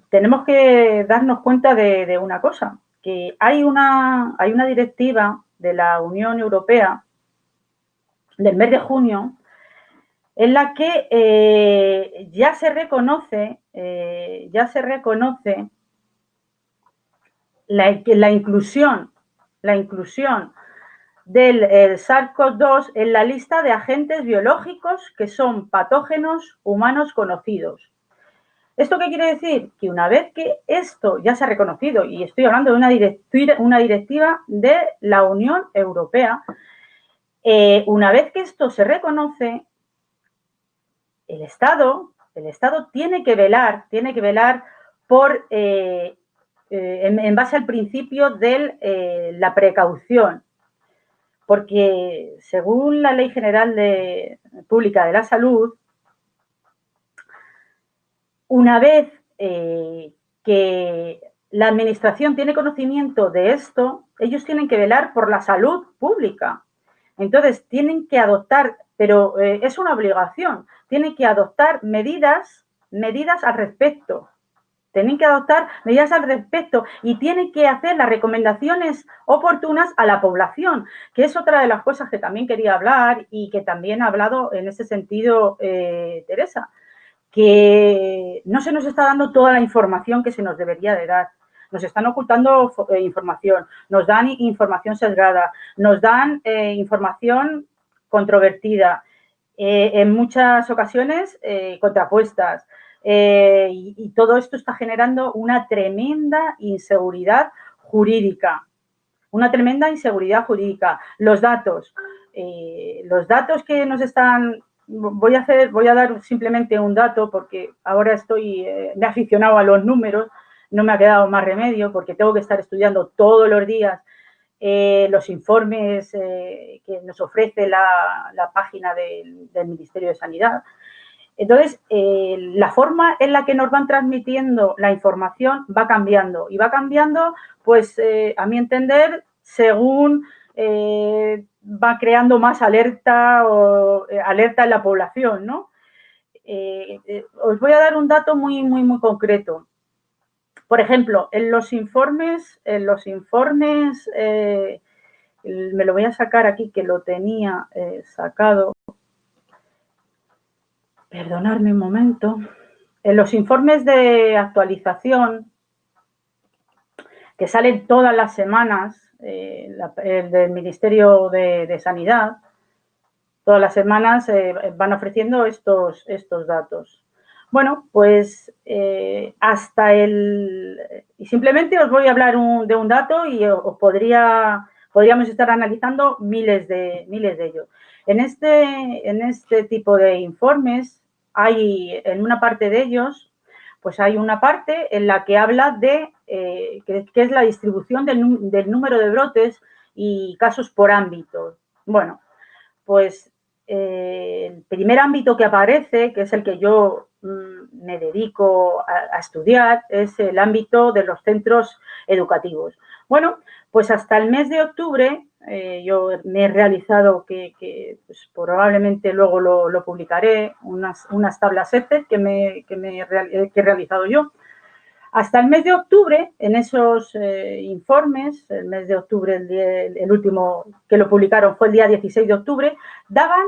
Speaker 5: tenemos que darnos cuenta de una cosa, que hay una directiva de la Unión Europea del mes de junio en la que ya se reconoce la inclusión del SARS-CoV-2 en la lista de agentes biológicos que son patógenos humanos conocidos. ¿Esto qué quiere decir? Que una vez que esto ya se ha reconocido, y estoy hablando de una directiva de la Unión Europea, una vez que esto se reconoce, el Estado tiene que velar por, en base al principio de la precaución. porque según la Ley General Pública de la Salud, una vez que la Administración tiene conocimiento de esto, ellos tienen que velar por la salud pública. Entonces, tienen que adoptar, pero es una obligación, tienen que adoptar medidas al respecto. Tienen que adoptar medidas al respecto y tienen que hacer las recomendaciones oportunas a la población, que es otra de las cosas que también quería hablar y que también ha hablado en ese sentido Teresa, que no se nos está dando toda la información que se nos debería de dar. Nos están ocultando información, nos dan información sesgada, nos dan información controvertida, en muchas ocasiones contrapuestas. Y todo esto está generando una tremenda inseguridad jurídica. Una tremenda inseguridad jurídica. Los datos que nos están... Voy a dar simplemente un dato porque ahora me he aficionado a los números, no me ha quedado más remedio porque tengo que estar estudiando todos los días los informes que nos ofrece la página del Ministerio de Sanidad. Entonces, la forma en la que nos van transmitiendo la información va cambiando y va cambiando, pues, a mi entender, según va creando más alerta en la población, ¿no? Os voy a dar un dato muy, muy, muy concreto. Por ejemplo, en los informes, me lo voy a sacar aquí que lo tenía sacado. Perdonadme un momento. En los informes de actualización que salen todas las semanas, el del Ministerio de Sanidad, todas las semanas van ofreciendo estos datos. Bueno, pues hasta y simplemente os voy a hablar de un dato y podríamos estar analizando miles de ellos. En este tipo de informes en una parte de ellos, pues hay una parte en la que habla de que es la distribución del número de brotes y casos por ámbito. Bueno, pues el primer ámbito que aparece, que es el que yo me dedico a estudiar, es el ámbito de los centros educativos. Bueno, pues hasta el mes de octubre yo me he realizado, pues probablemente luego lo publicaré, unas tablas Excel que he realizado yo. Hasta el mes de octubre, en esos informes, el mes de octubre, el último que lo publicaron fue el día 16 de octubre, daban,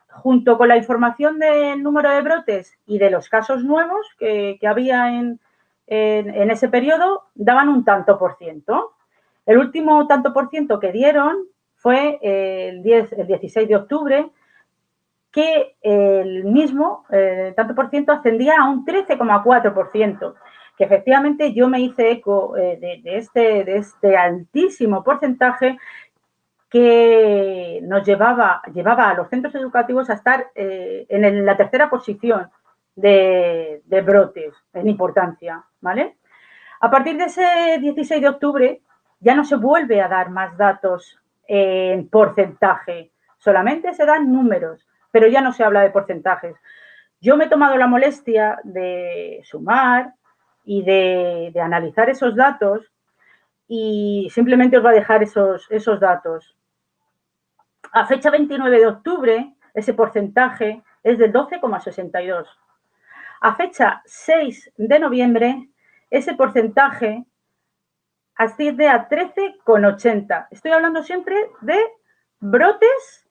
Speaker 5: junto con la información del número de brotes y de los casos nuevos que había en ese periodo, daban un tanto por ciento. El último tanto por ciento que dieron fue el 16 de octubre, que el mismo tanto por ciento ascendía a un 13,4%. Que efectivamente yo me hice eco de este altísimo porcentaje que nos llevaba a los centros educativos a estar en la tercera posición de brotes en importancia, ¿vale? A partir de ese 16 de octubre ya no se vuelve a dar más datos en porcentaje, solamente se dan números, pero ya no se habla de porcentajes. Yo me he tomado la molestia de sumar y de analizar esos datos y simplemente os voy a dejar esos datos. A fecha 29 de octubre, ese porcentaje es de 12,62. A fecha 6 de noviembre, ese porcentaje asciende a 13,80. Estoy hablando siempre de brotes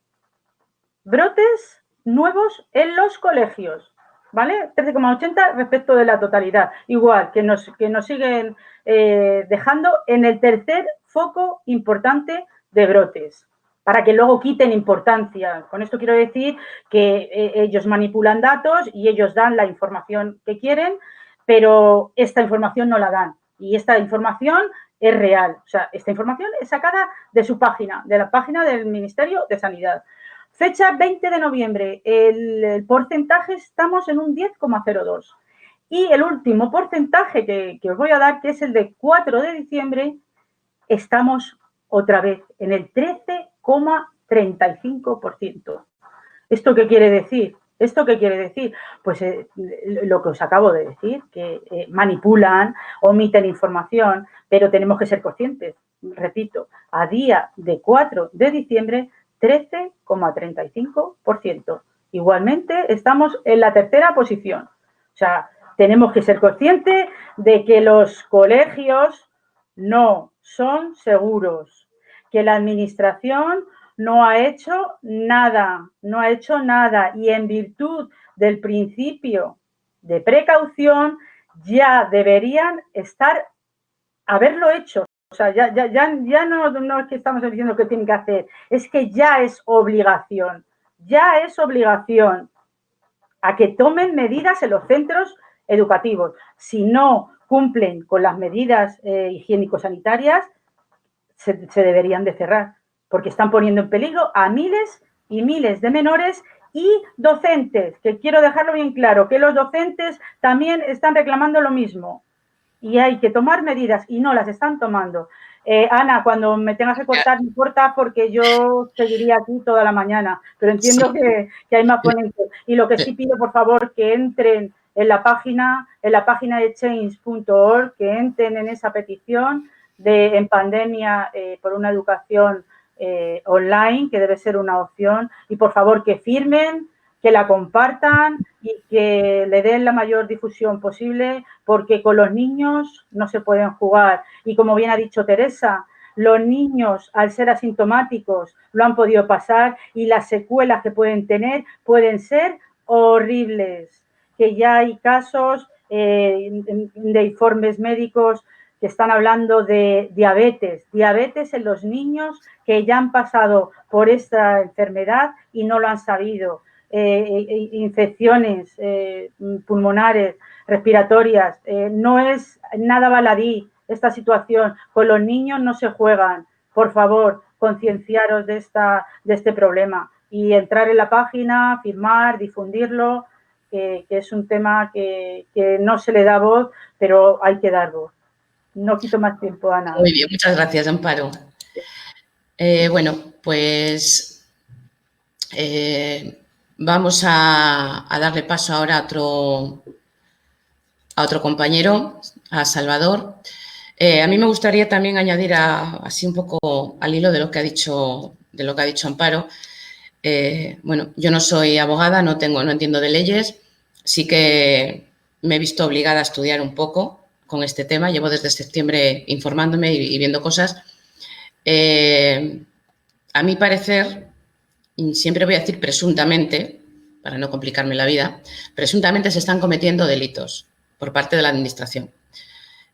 Speaker 5: nuevos en los colegios, ¿vale? 13,80 respecto de la totalidad. Igual, que nos siguen dejando en el tercer foco importante de brotes, para que luego quiten importancia. Con esto quiero decir que ellos manipulan datos y ellos dan la información que quieren, pero esta información no la dan. Y esta información es real. O sea, esta información es sacada de su página, de la página del Ministerio de Sanidad. Fecha 20 de noviembre, el porcentaje estamos en un 10,02. Y el último porcentaje que os voy a dar, que es el de 4 de diciembre, estamos otra vez en el 13,80. 3,35%. ¿Esto qué quiere decir? ¿Esto qué quiere decir? Pues lo que os acabo de decir, que manipulan, omiten información, pero tenemos que ser conscientes. Repito, a día de 4 de diciembre, 13,35%. Igualmente, estamos en la tercera posición. O sea, tenemos que ser conscientes de que los colegios no son seguros, que la administración no ha hecho nada, y en virtud del principio de precaución ya deberían haberlo hecho. O sea, ya no es que estamos diciendo que tienen que hacer, es que ya es obligación a que tomen medidas en los centros educativos. Si no cumplen con las medidas higiénico-sanitarias, se deberían de cerrar, porque están poniendo en peligro a miles y miles de menores y docentes, que quiero dejarlo bien claro, que los docentes también están reclamando lo mismo y hay que tomar medidas y no las están tomando. Ana, cuando me tengas que cortar, me corta porque yo seguiría aquí toda la mañana, pero entiendo que hay más ponentes. Y lo que sí pido, por favor, que entren en la página de change.org, que entren en esa petición en pandemia por una educación online, que debe ser una opción, y por favor que firmen, que la compartan y que le den la mayor difusión posible, porque con los niños no se pueden jugar. Y como bien ha dicho Teresa, los niños, al ser asintomáticos, lo han podido pasar y las secuelas que pueden tener pueden ser horribles. Que ya hay casos de informes médicos que están hablando de diabetes en los niños que ya han pasado por esta enfermedad y no lo han sabido. Infecciones pulmonares, respiratorias, no es nada baladí esta situación. Con los niños no se juegan. Por favor, concienciaros de este problema y entrar en la página, firmar, difundirlo, que es un tema que no se le da voz, pero hay que dar voz. No quito más tiempo, Ana.
Speaker 1: Muy bien, muchas gracias, Amparo. Bueno, pues vamos a darle paso ahora a otro compañero, a Salvador. A mí me gustaría también añadir así un poco al hilo de lo que ha dicho Amparo. Bueno, yo no soy abogada, no entiendo de leyes, sí que me he visto obligada a estudiar un poco con este tema. Llevo desde septiembre informándome y viendo cosas. A mi parecer, siempre voy a decir presuntamente, para no complicarme la vida, presuntamente se están cometiendo delitos por parte de la administración.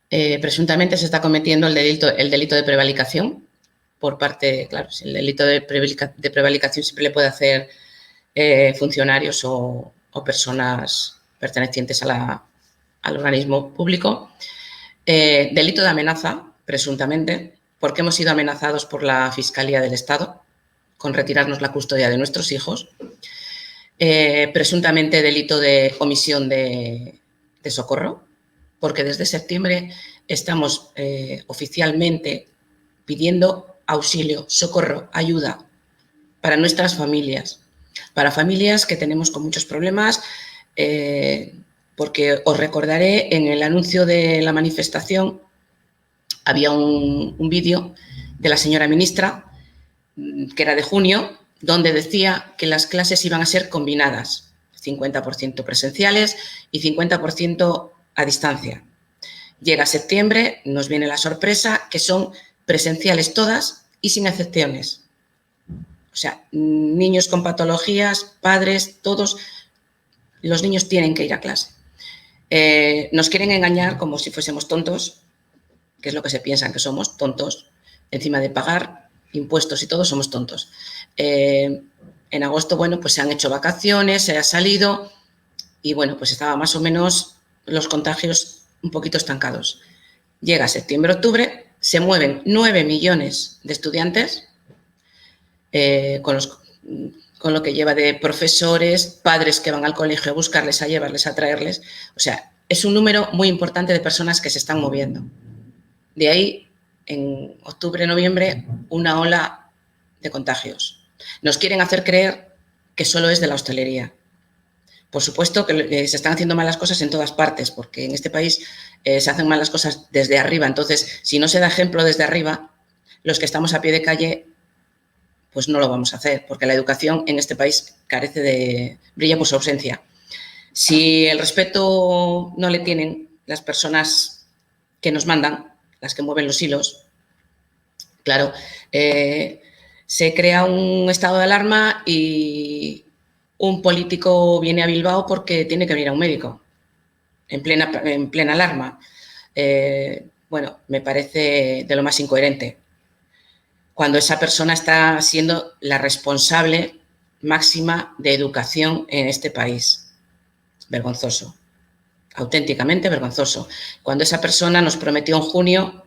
Speaker 1: Presuntamente se está cometiendo el delito de prevaricación por parte, claro, el delito de prevaricación siempre le puede hacer funcionarios o personas pertenecientes al organismo público. Delito de amenaza, presuntamente, porque hemos sido amenazados por la Fiscalía del Estado con retirarnos la custodia de nuestros hijos. Presuntamente delito de omisión de socorro, porque desde septiembre estamos oficialmente pidiendo auxilio, socorro, ayuda para nuestras familias, para familias que tenemos con muchos problemas, porque os recordaré, en el anuncio de la manifestación había un vídeo de la señora ministra, que era de junio, donde decía que las clases iban a ser combinadas, 50% presenciales y 50% a distancia. Llega septiembre, nos viene la sorpresa que son presenciales todas y sin excepciones. O sea, niños con patologías, padres, todos los niños tienen que ir a clase. Nos quieren engañar como si fuésemos tontos, que es lo que se piensan que somos, tontos, encima de pagar impuestos y todo, somos tontos. En agosto, bueno, pues se han hecho vacaciones, se ha salido y, bueno, pues estaba más o menos los contagios un poquito estancados. Llega septiembre, octubre, se mueven 9 millones de estudiantes con lo que lleva de profesores, padres que van al colegio a buscarles, a llevarles, a traerles. O sea, es un número muy importante de personas que se están moviendo. De ahí, en octubre, noviembre, una ola de contagios. Nos quieren hacer creer que solo es de la hostelería. Por supuesto que se están haciendo malas cosas en todas partes, porque en este país se hacen malas cosas desde arriba. Entonces, si no se da ejemplo desde arriba, los que estamos a pie de calle, pues no lo vamos a hacer, porque la educación en este país brilla por su ausencia. Si el respeto no le tienen las personas que nos mandan, las que mueven los hilos, claro, se crea un estado de alarma y un político viene a Bilbao porque tiene que venir a un médico, en plena alarma. Bueno, me parece de lo más incoherente, cuando esa persona está siendo la responsable máxima de educación en este país. Vergonzoso, auténticamente vergonzoso. Cuando esa persona nos prometió en junio,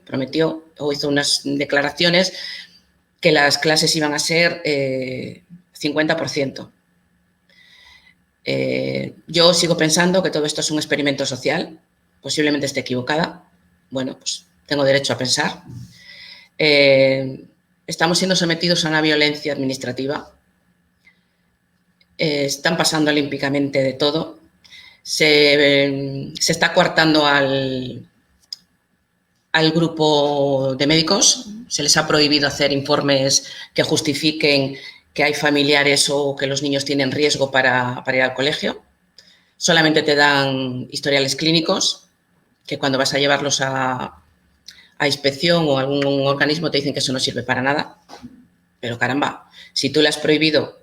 Speaker 1: o hizo unas declaraciones que las clases iban a ser 50%. Yo sigo pensando que todo esto es un experimento social, posiblemente esté equivocada. Bueno, pues tengo derecho a pensar. Estamos siendo sometidos a una violencia administrativa. Están pasando olímpicamente de todo. Se está coartando al grupo de médicos. Se les ha prohibido hacer informes que justifiquen que hay familiares o que los niños tienen riesgo para ir al colegio. Solamente te dan historiales clínicos, que cuando vas a llevarlos a inspección o algún organismo te dicen que eso no sirve para nada. Pero caramba, si tú le has prohibido,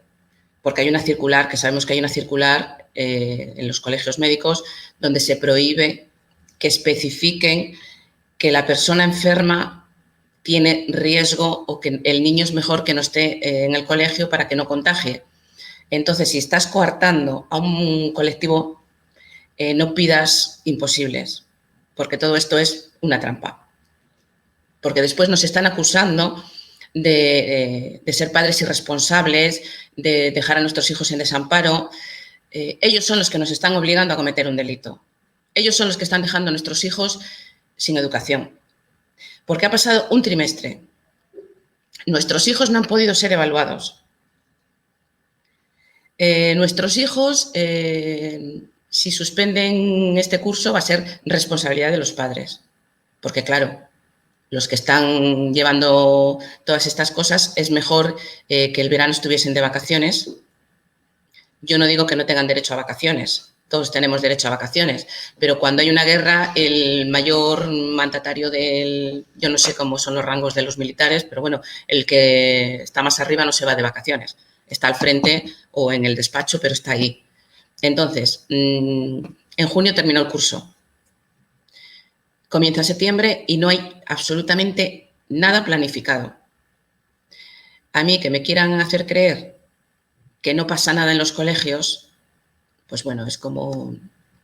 Speaker 1: porque hay una circular, que sabemos que hay una circular en los colegios médicos donde se prohíbe que especifiquen que la persona enferma tiene riesgo o que el niño es mejor que no esté en el colegio para que no contagie. Entonces, si estás coartando a un colectivo, no pidas imposibles, porque todo esto es una trampa. Porque después nos están acusando de ser padres irresponsables, de dejar a nuestros hijos en desamparo. Ellos son los que nos están obligando a cometer un delito. Ellos son los que están dejando a nuestros hijos sin educación. Porque ha pasado un trimestre. Nuestros hijos no han podido ser evaluados. Nuestros hijos, si suspenden este curso, va a ser responsabilidad de los padres. Porque, claro, los que están llevando todas estas cosas, es mejor que el verano estuviesen de vacaciones. Yo no digo que no tengan derecho a vacaciones, todos tenemos derecho a vacaciones, pero cuando hay una guerra, el mayor mandatario yo no sé cómo son los rangos de los militares, pero bueno, el que está más arriba no se va de vacaciones, está al frente o en el despacho, pero está ahí. Entonces, en junio terminó el curso. Comienza septiembre y no hay absolutamente nada planificado. A mí que me quieran hacer creer que no pasa nada en los colegios, pues bueno, es como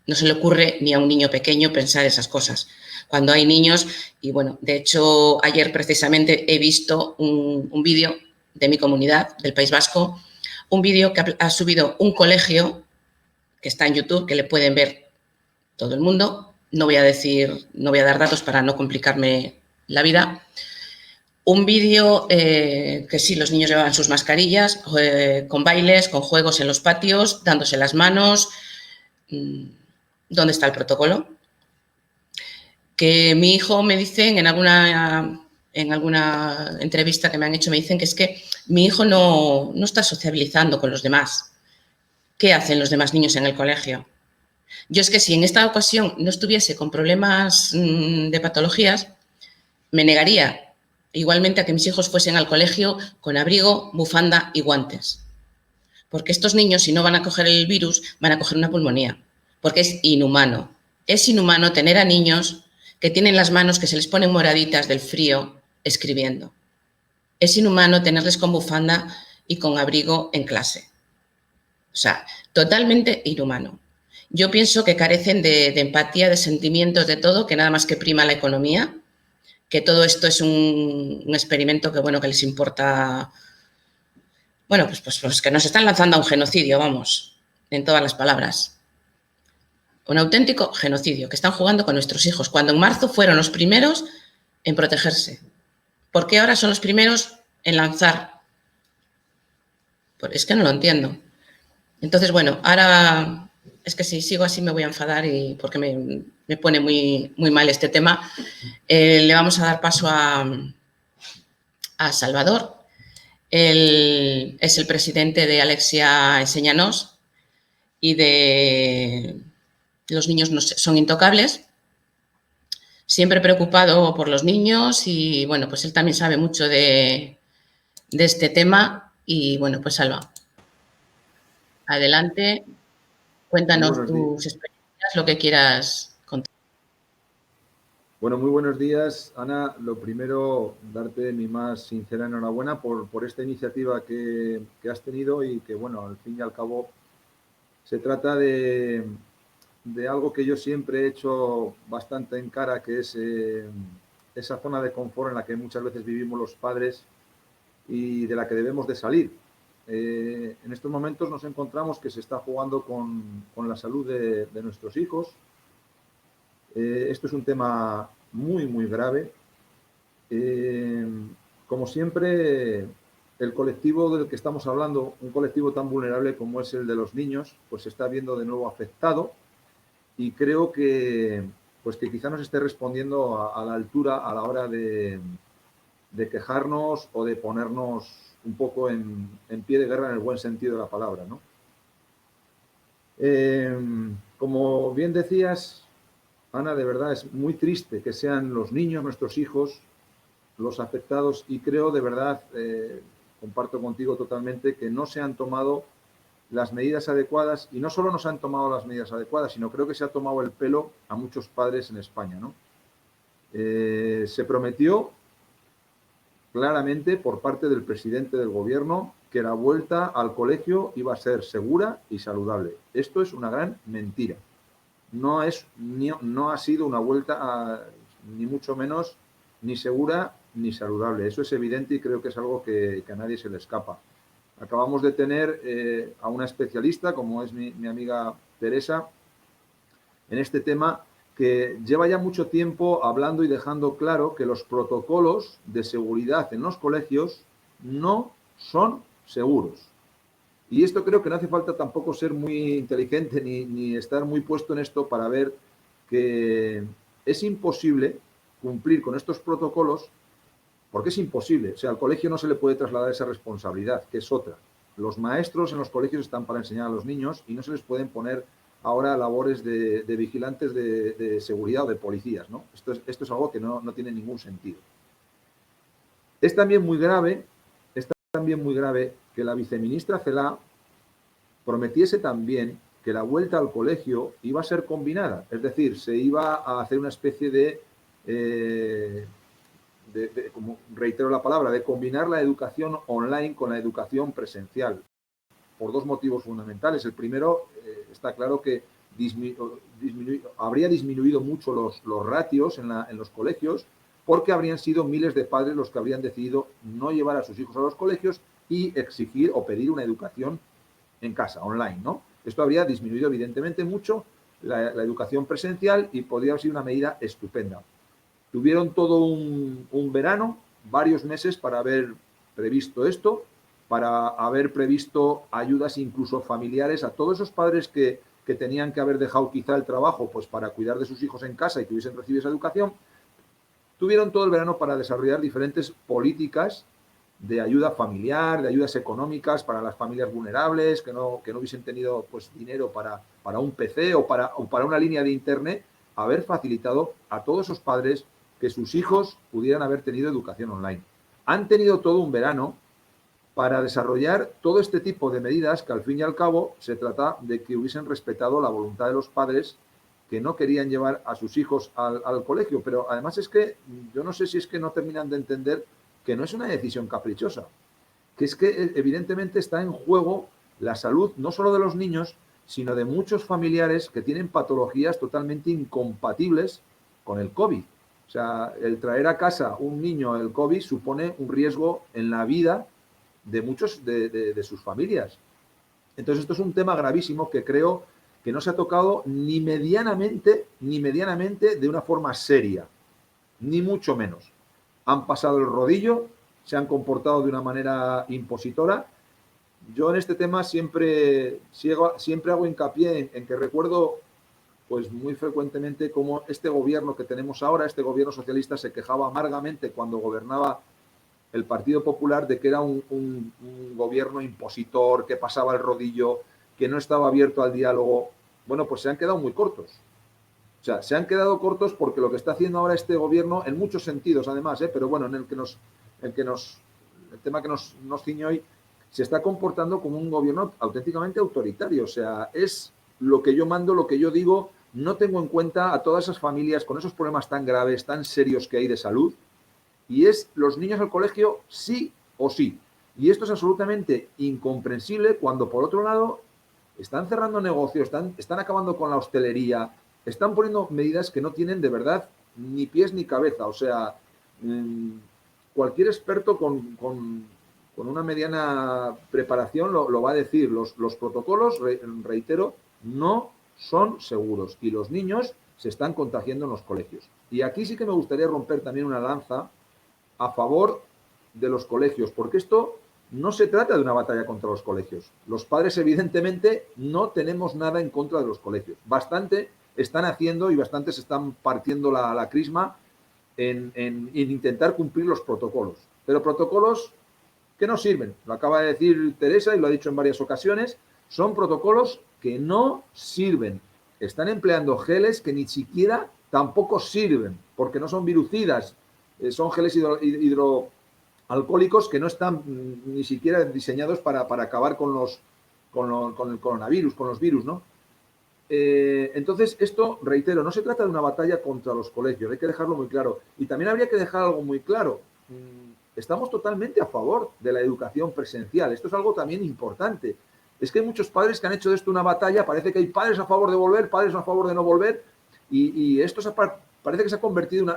Speaker 1: no se le ocurre ni a un niño pequeño pensar esas cosas. Cuando hay niños, y bueno, de hecho ayer precisamente he visto un vídeo de mi comunidad, del País Vasco, un vídeo que ha subido un colegio que está en YouTube, que le pueden ver todo el mundo. No voy a dar datos para no complicarme la vida. Un vídeo que sí, los niños llevaban sus mascarillas, con bailes, con juegos en los patios, dándose las manos. ¿Dónde está el protocolo? Que mi hijo me dicen en alguna entrevista que me han hecho, me dicen que es que mi hijo no está sociabilizando con los demás. ¿Qué hacen los demás niños en el colegio? Yo es que si en esta ocasión no estuviese con problemas de patologías, me negaría igualmente a que mis hijos fuesen al colegio con abrigo, bufanda y guantes. Porque estos niños, si no van a coger el virus, van a coger una pulmonía. Porque es inhumano. Es inhumano tener a niños que tienen las manos que se les ponen moraditas del frío escribiendo. Es inhumano tenerles con bufanda y con abrigo en clase. O sea, totalmente inhumano. Yo pienso que carecen de empatía, de sentimientos, de todo, que nada más que prima la economía, que todo esto es un experimento que, bueno, que les importa, bueno, pues que nos están lanzando a un genocidio, vamos, en todas las palabras. Un auténtico genocidio, que están jugando con nuestros hijos, cuando en marzo fueron los primeros en protegerse. ¿Por qué ahora son los primeros en lanzar Es que no lo entiendo. Entonces, bueno, ahora es que si sigo así me voy a enfadar y porque me pone muy, muy mal este tema. Le vamos a dar paso a Salvador. Él es el presidente de Alexia Enséñanos y de Los niños no son intocables. Siempre preocupado por los niños y, bueno, pues él también sabe mucho de este tema. Y, bueno, pues Salva, adelante, cuéntanos tus experiencias, lo que quieras contar.
Speaker 6: Bueno, muy buenos días, Ana. Lo primero, darte mi más sincera enhorabuena por esta iniciativa que has tenido y que, bueno, al fin y al cabo se trata de algo que yo siempre he hecho bastante en cara, que es esa zona de confort en la que muchas veces vivimos los padres y de la que debemos de salir. En estos momentos nos encontramos que se está jugando con la salud de nuestros hijos. Esto es un tema muy, muy grave. Como siempre, el colectivo del que estamos hablando, un colectivo tan vulnerable como es el de los niños, pues se está viendo de nuevo afectado y creo que, pues que quizá nos esté respondiendo a la altura a la hora de quejarnos o de ponernos un poco en pie de guerra en el buen sentido de la palabra, ¿no? Como bien decías, Ana, de verdad es muy triste que sean los niños, nuestros hijos, los afectados y creo de verdad, comparto contigo totalmente, que no se han tomado las medidas adecuadas y no solo no se han tomado las medidas adecuadas, sino creo que se ha tomado el pelo a muchos padres en España, ¿no? Se prometió claramente por parte del presidente del gobierno que la vuelta al colegio iba a ser segura y saludable. Esto es una gran mentira. No ha sido una vuelta ni mucho menos ni segura ni saludable. Eso es evidente y creo que es algo que a nadie se le escapa. Acabamos de tener a una especialista, como es mi amiga Teresa, en este tema, que lleva ya mucho tiempo hablando y dejando claro que los protocolos de seguridad en los colegios no son seguros. Y esto creo que no hace falta tampoco ser muy inteligente ni estar muy puesto en esto para ver que es imposible cumplir con estos protocolos porque es imposible. O sea, al colegio no se le puede trasladar esa responsabilidad, que es otra. Los maestros en los colegios están para enseñar a los niños y no se les pueden poner ahora labores de vigilantes de seguridad o de policías, ¿no? Esto es algo que no tiene ningún sentido. Es también muy grave que la viceministra Celaá prometiese también que la vuelta al colegio iba a ser combinada, es decir, se iba a hacer una especie de como reitero la palabra, de combinar la educación online con la educación presencial, por dos motivos fundamentales. El primero, está claro que habría disminuido mucho los ratios en los colegios, porque habrían sido miles de padres los que habrían decidido no llevar a sus hijos a los colegios y exigir o pedir una educación en casa, online, ¿no? Esto habría disminuido evidentemente mucho la educación presencial y podría haber sido una medida estupenda. Tuvieron todo un verano, varios meses para haber previsto esto, para haber previsto ayudas incluso familiares a todos esos padres que tenían que haber dejado quizá el trabajo pues para cuidar de sus hijos en casa y que hubiesen recibido esa educación. Tuvieron todo el verano para desarrollar diferentes políticas de ayuda familiar, de ayudas económicas para las familias vulnerables, que no hubiesen tenido pues dinero para un PC o para una línea de internet, haber facilitado a todos esos padres que sus hijos pudieran haber tenido educación online. Han tenido todo un verano para desarrollar todo este tipo de medidas que al fin y al cabo se trata de que hubiesen respetado la voluntad de los padres que no querían llevar a sus hijos al colegio. Pero además es que yo no sé si es que no terminan de entender que no es una decisión caprichosa, que es que evidentemente está en juego la salud no solo de los niños, sino de muchos familiares que tienen patologías totalmente incompatibles con el COVID. O sea, el traer a casa un niño el COVID supone un riesgo en la vida de muchos de sus familias. Entonces, esto es un tema gravísimo que creo que no se ha tocado ni medianamente de una forma seria, ni mucho menos. Han pasado el rodillo, se han comportado de una manera impositora yo en este tema siempre hago hincapié en que recuerdo pues muy frecuentemente cómo este gobierno que tenemos ahora, este gobierno socialista, se quejaba amargamente cuando gobernaba el Partido Popular de que era un gobierno impositor, que pasaba el rodillo, que no estaba abierto al diálogo. Bueno, pues se han quedado muy cortos. O sea, se han quedado cortos porque lo que está haciendo ahora este gobierno, en muchos sentidos además, pero bueno, en el tema que nos ciñe hoy, se está comportando como un gobierno auténticamente autoritario. O sea, es lo que yo mando, lo que yo digo, no tengo en cuenta a todas esas familias con esos problemas tan graves, tan serios que hay de salud, y es los niños al colegio sí o sí. Y esto es absolutamente incomprensible cuando, por otro lado, están cerrando negocios, están acabando con la hostelería, están poniendo medidas que no tienen de verdad ni pies ni cabeza. O sea, cualquier experto con una mediana preparación lo va a decir. Los protocolos, reitero, no son seguros y los niños se están contagiando en los colegios. Y aquí sí que me gustaría romper también una lanza a favor de los colegios, porque esto no se trata de una batalla contra los colegios. Los padres, evidentemente, no tenemos nada en contra de los colegios. Bastante están haciendo y bastante se están partiendo la crisma en intentar cumplir los protocolos. Pero protocolos que no sirven. Lo acaba de decir Teresa y lo ha dicho en varias ocasiones. Son protocolos que no sirven. Están empleando geles que ni siquiera tampoco sirven, porque no son virucidas. Son geles hidroalcohólicos que no están ni siquiera diseñados para acabar con el coronavirus, con los virus, ¿no? Entonces, esto, reitero, no se trata de una batalla contra los colegios, hay que dejarlo muy claro. Y también habría que dejar algo muy claro. Estamos totalmente a favor de la educación presencial. Esto es algo también importante. Es que hay muchos padres que han hecho de esto una batalla. Parece que hay padres a favor de volver, padres a favor de no volver. Y esto parece que se ha convertido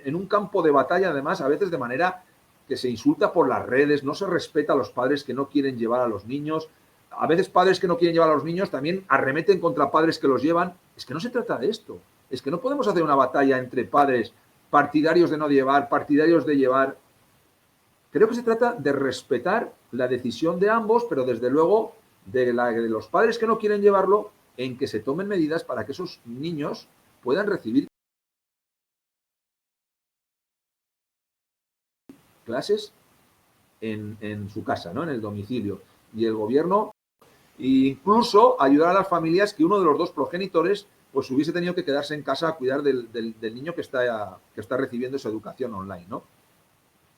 Speaker 6: en un campo de batalla, además, a veces de manera que se insulta por las redes, no se respeta a los padres que no quieren llevar a los niños. A veces padres que no quieren llevar a los niños también arremeten contra padres que los llevan. Es que no se trata de esto. Es que no podemos hacer una batalla entre padres partidarios de no llevar, partidarios de llevar. Creo que se trata de respetar la decisión de ambos, pero desde luego de los padres que no quieren llevarlo, en que se tomen medidas para que esos niños puedan recibir clases en su casa, ¿no? En el domicilio. Y el gobierno, e incluso ayudar a las familias que uno de los dos progenitores pues hubiese tenido que quedarse en casa a cuidar del niño que está recibiendo esa educación online, ¿no?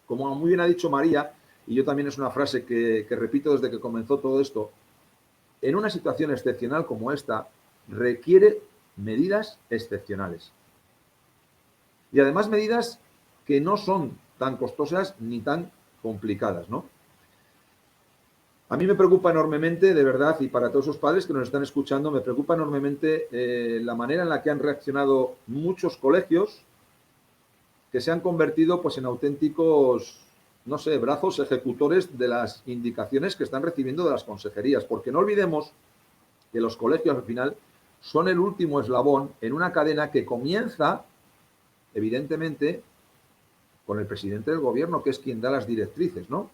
Speaker 6: Como muy bien ha dicho María, y yo también es una frase que repito desde que comenzó todo esto, en una situación excepcional como esta, requiere medidas excepcionales. Y además medidas que no son tan costosas ni tan complicadas, ¿no? A mí me preocupa enormemente, de verdad, y para todos esos padres que nos están escuchando, me preocupa enormemente la manera en la que han reaccionado muchos colegios que se han convertido pues en auténticos, no sé, brazos ejecutores de las indicaciones que están recibiendo de las consejerías, porque no olvidemos que los colegios al final son el último eslabón en una cadena que comienza, evidentemente, con el presidente del gobierno, que es quien da las directrices, ¿no?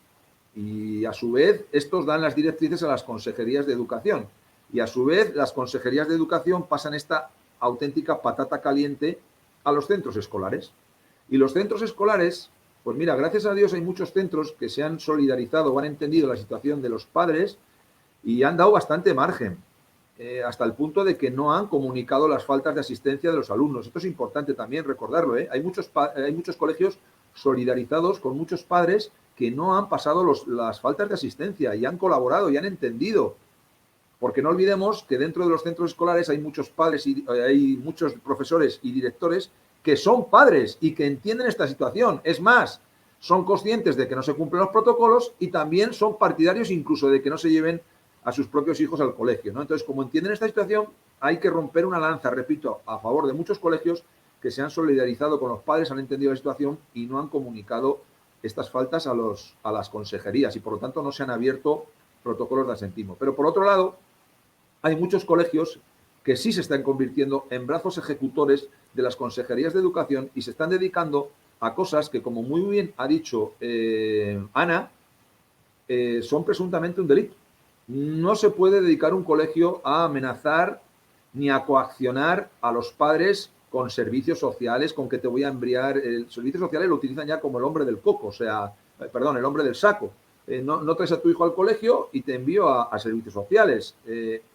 Speaker 6: Y a su vez, estos dan las directrices a las consejerías de educación. Y a su vez, las consejerías de educación pasan esta auténtica patata caliente a los centros escolares. Y los centros escolares, pues mira, gracias a Dios hay muchos centros que se han solidarizado o han entendido la situación de los padres y han dado bastante margen, hasta el punto de que no han comunicado las faltas de asistencia de los alumnos. Esto es importante también recordarlo, ¿eh? Hay muchos colegios solidarizados con muchos padres que no han pasado las faltas de asistencia y han colaborado y han entendido. Porque no olvidemos que dentro de los centros escolares hay muchos padres y hay muchos profesores y directores que son padres y que entienden esta situación. Es más, son conscientes de que no se cumplen los protocolos y también son partidarios incluso de que no se lleven a sus propios hijos al colegio, ¿no? Entonces, como entienden esta situación, hay que romper una lanza, repito, a favor de muchos colegios que se han solidarizado con los padres, han entendido la situación y no han comunicado estas faltas a las consejerías y, por lo tanto, no se han abierto protocolos de asentismo. Pero, por otro lado, hay muchos colegios que sí se están convirtiendo en brazos ejecutores de las consejerías de educación y se están dedicando a cosas que, como muy bien ha dicho Ana, son presuntamente un delito. No se puede dedicar un colegio a amenazar ni a coaccionar a los padres con servicios sociales, con que te voy a enviar. El servicios sociales lo utilizan ya como el hombre del coco, o sea, perdón, el hombre del saco. No traes a tu hijo al colegio y te envío a servicios sociales.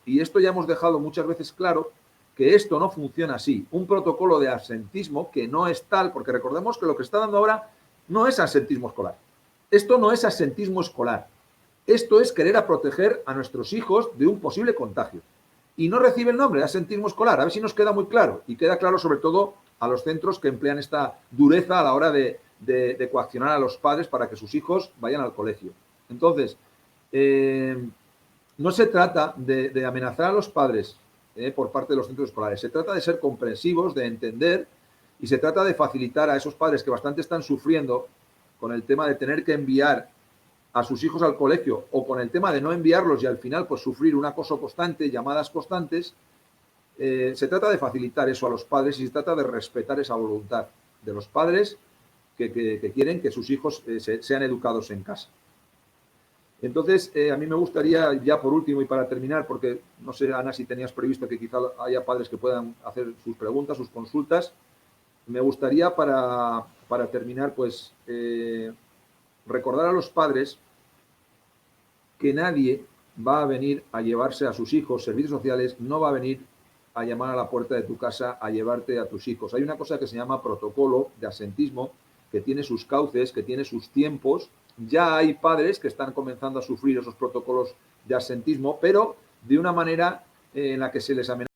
Speaker 6: Y esto ya hemos dejado muchas veces claro que esto no funciona así. Un protocolo de absentismo que no es tal, porque recordemos que lo que está dando ahora no es absentismo escolar. Esto no es absentismo escolar. Esto es querer a proteger a nuestros hijos de un posible contagio. Y no recibe el nombre de absentismo escolar. A ver si nos queda muy claro. Y queda claro sobre todo a los centros que emplean esta dureza a la hora de coaccionar a los padres para que sus hijos vayan al colegio. Entonces, no se trata de amenazar a los padres por parte de los centros escolares. Se trata de ser comprensivos, de entender, y se trata de facilitar a esos padres que bastante están sufriendo con el tema de tener que enviar a sus hijos al colegio o con el tema de no enviarlos y al final pues sufrir un acoso constante, llamadas constantes. Se trata de facilitar eso a los padres y se trata de respetar esa voluntad de los padres que quieren que sus hijos sean educados en casa. Entonces, a mí me gustaría, ya por último y para terminar, porque no sé, Ana, si tenías previsto que quizá haya padres que puedan hacer sus preguntas, sus consultas, me gustaría para terminar, pues, recordar a los padres que nadie va a venir a llevarse a sus hijos. Servicios sociales no va a venir a llamar a la puerta de tu casa a llevarte a tus hijos. Hay una cosa que se llama protocolo de absentismo, que tiene sus cauces, que tiene sus tiempos. Ya hay padres que están comenzando a sufrir esos protocolos de absentismo, pero de una manera en la que se les amenaza.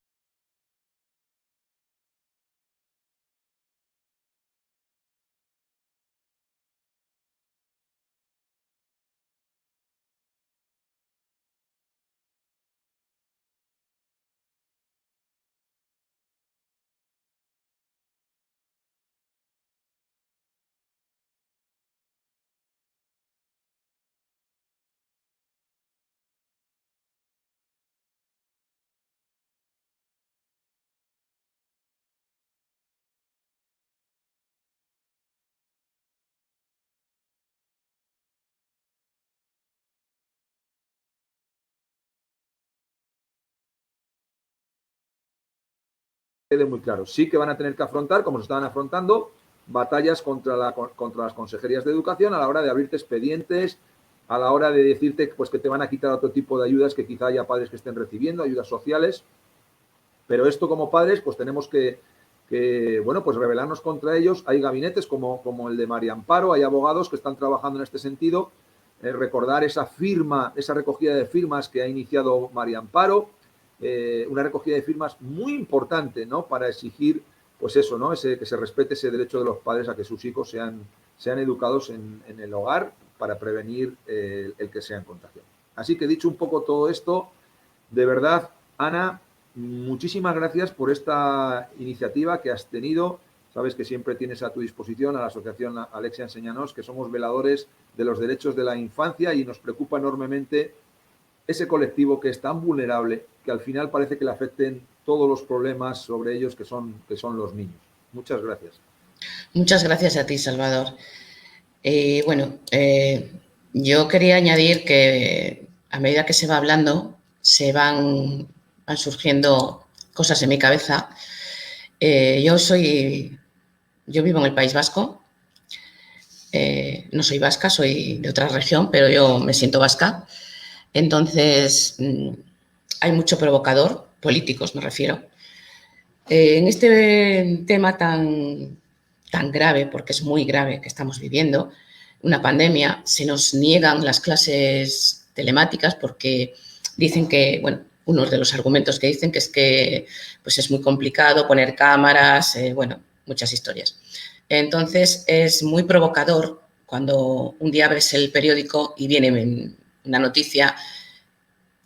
Speaker 6: Quede muy claro. Sí que van a tener que afrontar, como se estaban afrontando, batallas contra las consejerías de educación a la hora de abrirte expedientes, a la hora de decirte pues, que te van a quitar otro tipo de ayudas que quizá haya padres que estén recibiendo, ayudas sociales. Pero esto como padres pues tenemos que bueno, pues rebelarnos contra ellos. Hay gabinetes como el de María Amparo, hay abogados que están trabajando en este sentido. Recordar esa firma, esa recogida de firmas que ha iniciado María Amparo, una recogida de firmas muy importante, ¿no? Para exigir, pues eso, ¿no? Que se respete ese derecho de los padres a que sus hijos sean educados en el hogar para prevenir el que sean contagiados. Así que dicho un poco todo esto, de verdad, Ana, muchísimas gracias por esta iniciativa que has tenido. Sabes que siempre tienes a tu disposición a la Asociación Alexia Enséñanos, que somos veladores de los derechos de la infancia y nos preocupa enormemente ese colectivo que es tan vulnerable que al final parece que le afecten todos los problemas sobre ellos que son los niños. Muchas gracias.
Speaker 1: Muchas gracias a ti, Salvador. Yo quería añadir que a medida que se va hablando, se van surgiendo cosas en mi cabeza. Yo vivo en el País Vasco. No soy vasca, soy de otra región, pero yo me siento vasca. Entonces, hay mucho provocador, políticos me refiero. En este tema tan grave, porque es muy grave que estamos viviendo, una pandemia, se nos niegan las clases telemáticas porque dicen que, bueno, uno de los argumentos que dicen que es que pues es muy complicado poner cámaras, bueno, muchas historias. Entonces, es muy provocador cuando un día abres el periódico y viene una noticia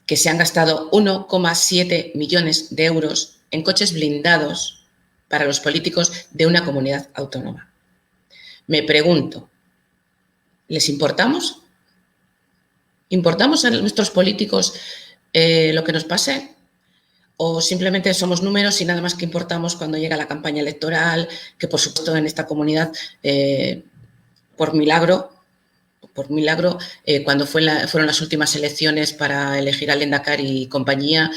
Speaker 1: que se han gastado 1,7 millones de euros en coches blindados para los políticos de una comunidad autónoma. Me pregunto, ¿les importamos? ¿Importamos a nuestros políticos lo que nos pase? ¿O simplemente somos números y nada más que importamos cuando llega la campaña electoral, que por supuesto en esta comunidad, por milagro, por milagro, cuando fueron las últimas elecciones para elegir al Lehendakari y compañía,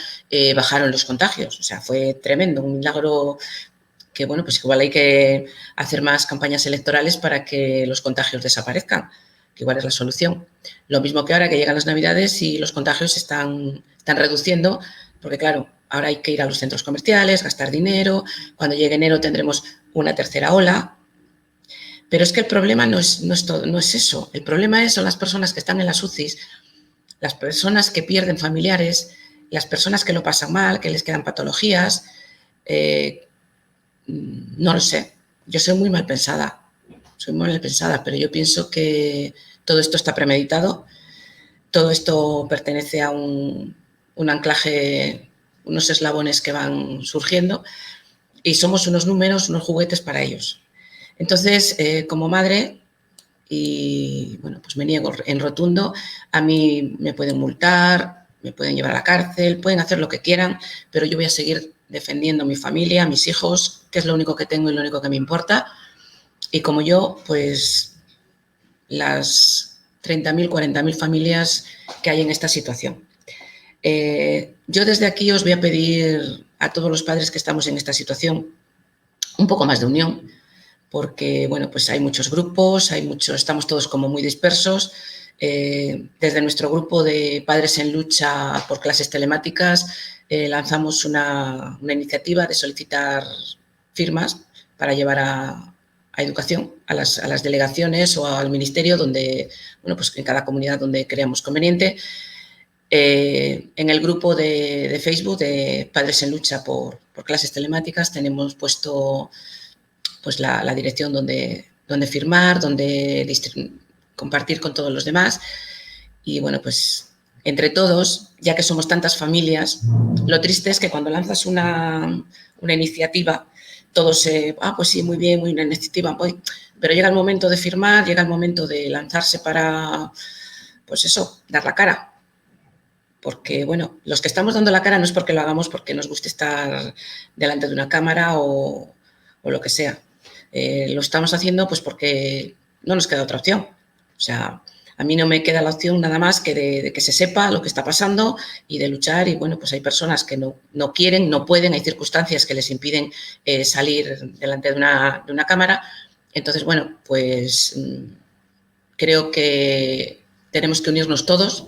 Speaker 1: bajaron los contagios. O sea, fue tremendo, un milagro que, bueno, pues igual hay que hacer más campañas electorales para que los contagios desaparezcan, que igual es la solución. Lo mismo que ahora que llegan las Navidades y los contagios se están reduciendo, porque claro, ahora hay que ir a los centros comerciales, gastar dinero, cuando llegue enero tendremos una tercera ola. Pero es que el problema no es eso. El problema son las personas que están en las UCIs, las personas que pierden familiares, las personas que lo pasan mal, que les quedan patologías. No lo sé. Yo soy muy mal pensada, pero yo pienso que todo esto está premeditado. Todo esto pertenece a un anclaje, unos eslabones que van surgiendo y somos unos números, unos juguetes para ellos. Entonces, como madre, y bueno, pues me niego en rotundo, a mí me pueden multar, me pueden llevar a la cárcel, pueden hacer lo que quieran, pero yo voy a seguir defendiendo a mi familia, a mis hijos, que es lo único que tengo y lo único que me importa. Y como yo, pues las 30.000, 40.000 familias que hay en esta situación. Yo desde aquí os voy a pedir a todos los padres que estamos en esta situación un poco más de unión, porque, bueno, pues hay muchos grupos, estamos todos como muy dispersos. Desde nuestro grupo de Padres en Lucha por Clases Telemáticas lanzamos una iniciativa de solicitar firmas para llevar a educación, a las delegaciones o al ministerio donde, bueno, pues en cada comunidad donde creamos conveniente. En el grupo de Facebook de Padres en Lucha por Clases Telemáticas tenemos puesto pues la dirección donde firmar, donde compartir con todos los demás. Y bueno, pues entre todos, ya que somos tantas familias, lo triste es que cuando lanzas una iniciativa, todos pues sí, muy bien, muy buena iniciativa, pero llega el momento de firmar, llega el momento de lanzarse para, pues eso, dar la cara. Porque, bueno, los que estamos dando la cara no es porque lo hagamos porque nos guste estar delante de una cámara o lo que sea. Lo estamos haciendo pues porque no nos queda otra opción. O sea, a mí no me queda la opción nada más que de que se sepa lo que está pasando y de luchar. Y, bueno, pues hay personas que no quieren, no pueden, hay circunstancias que les impiden salir delante de una cámara. Entonces, bueno, pues creo que tenemos que unirnos todos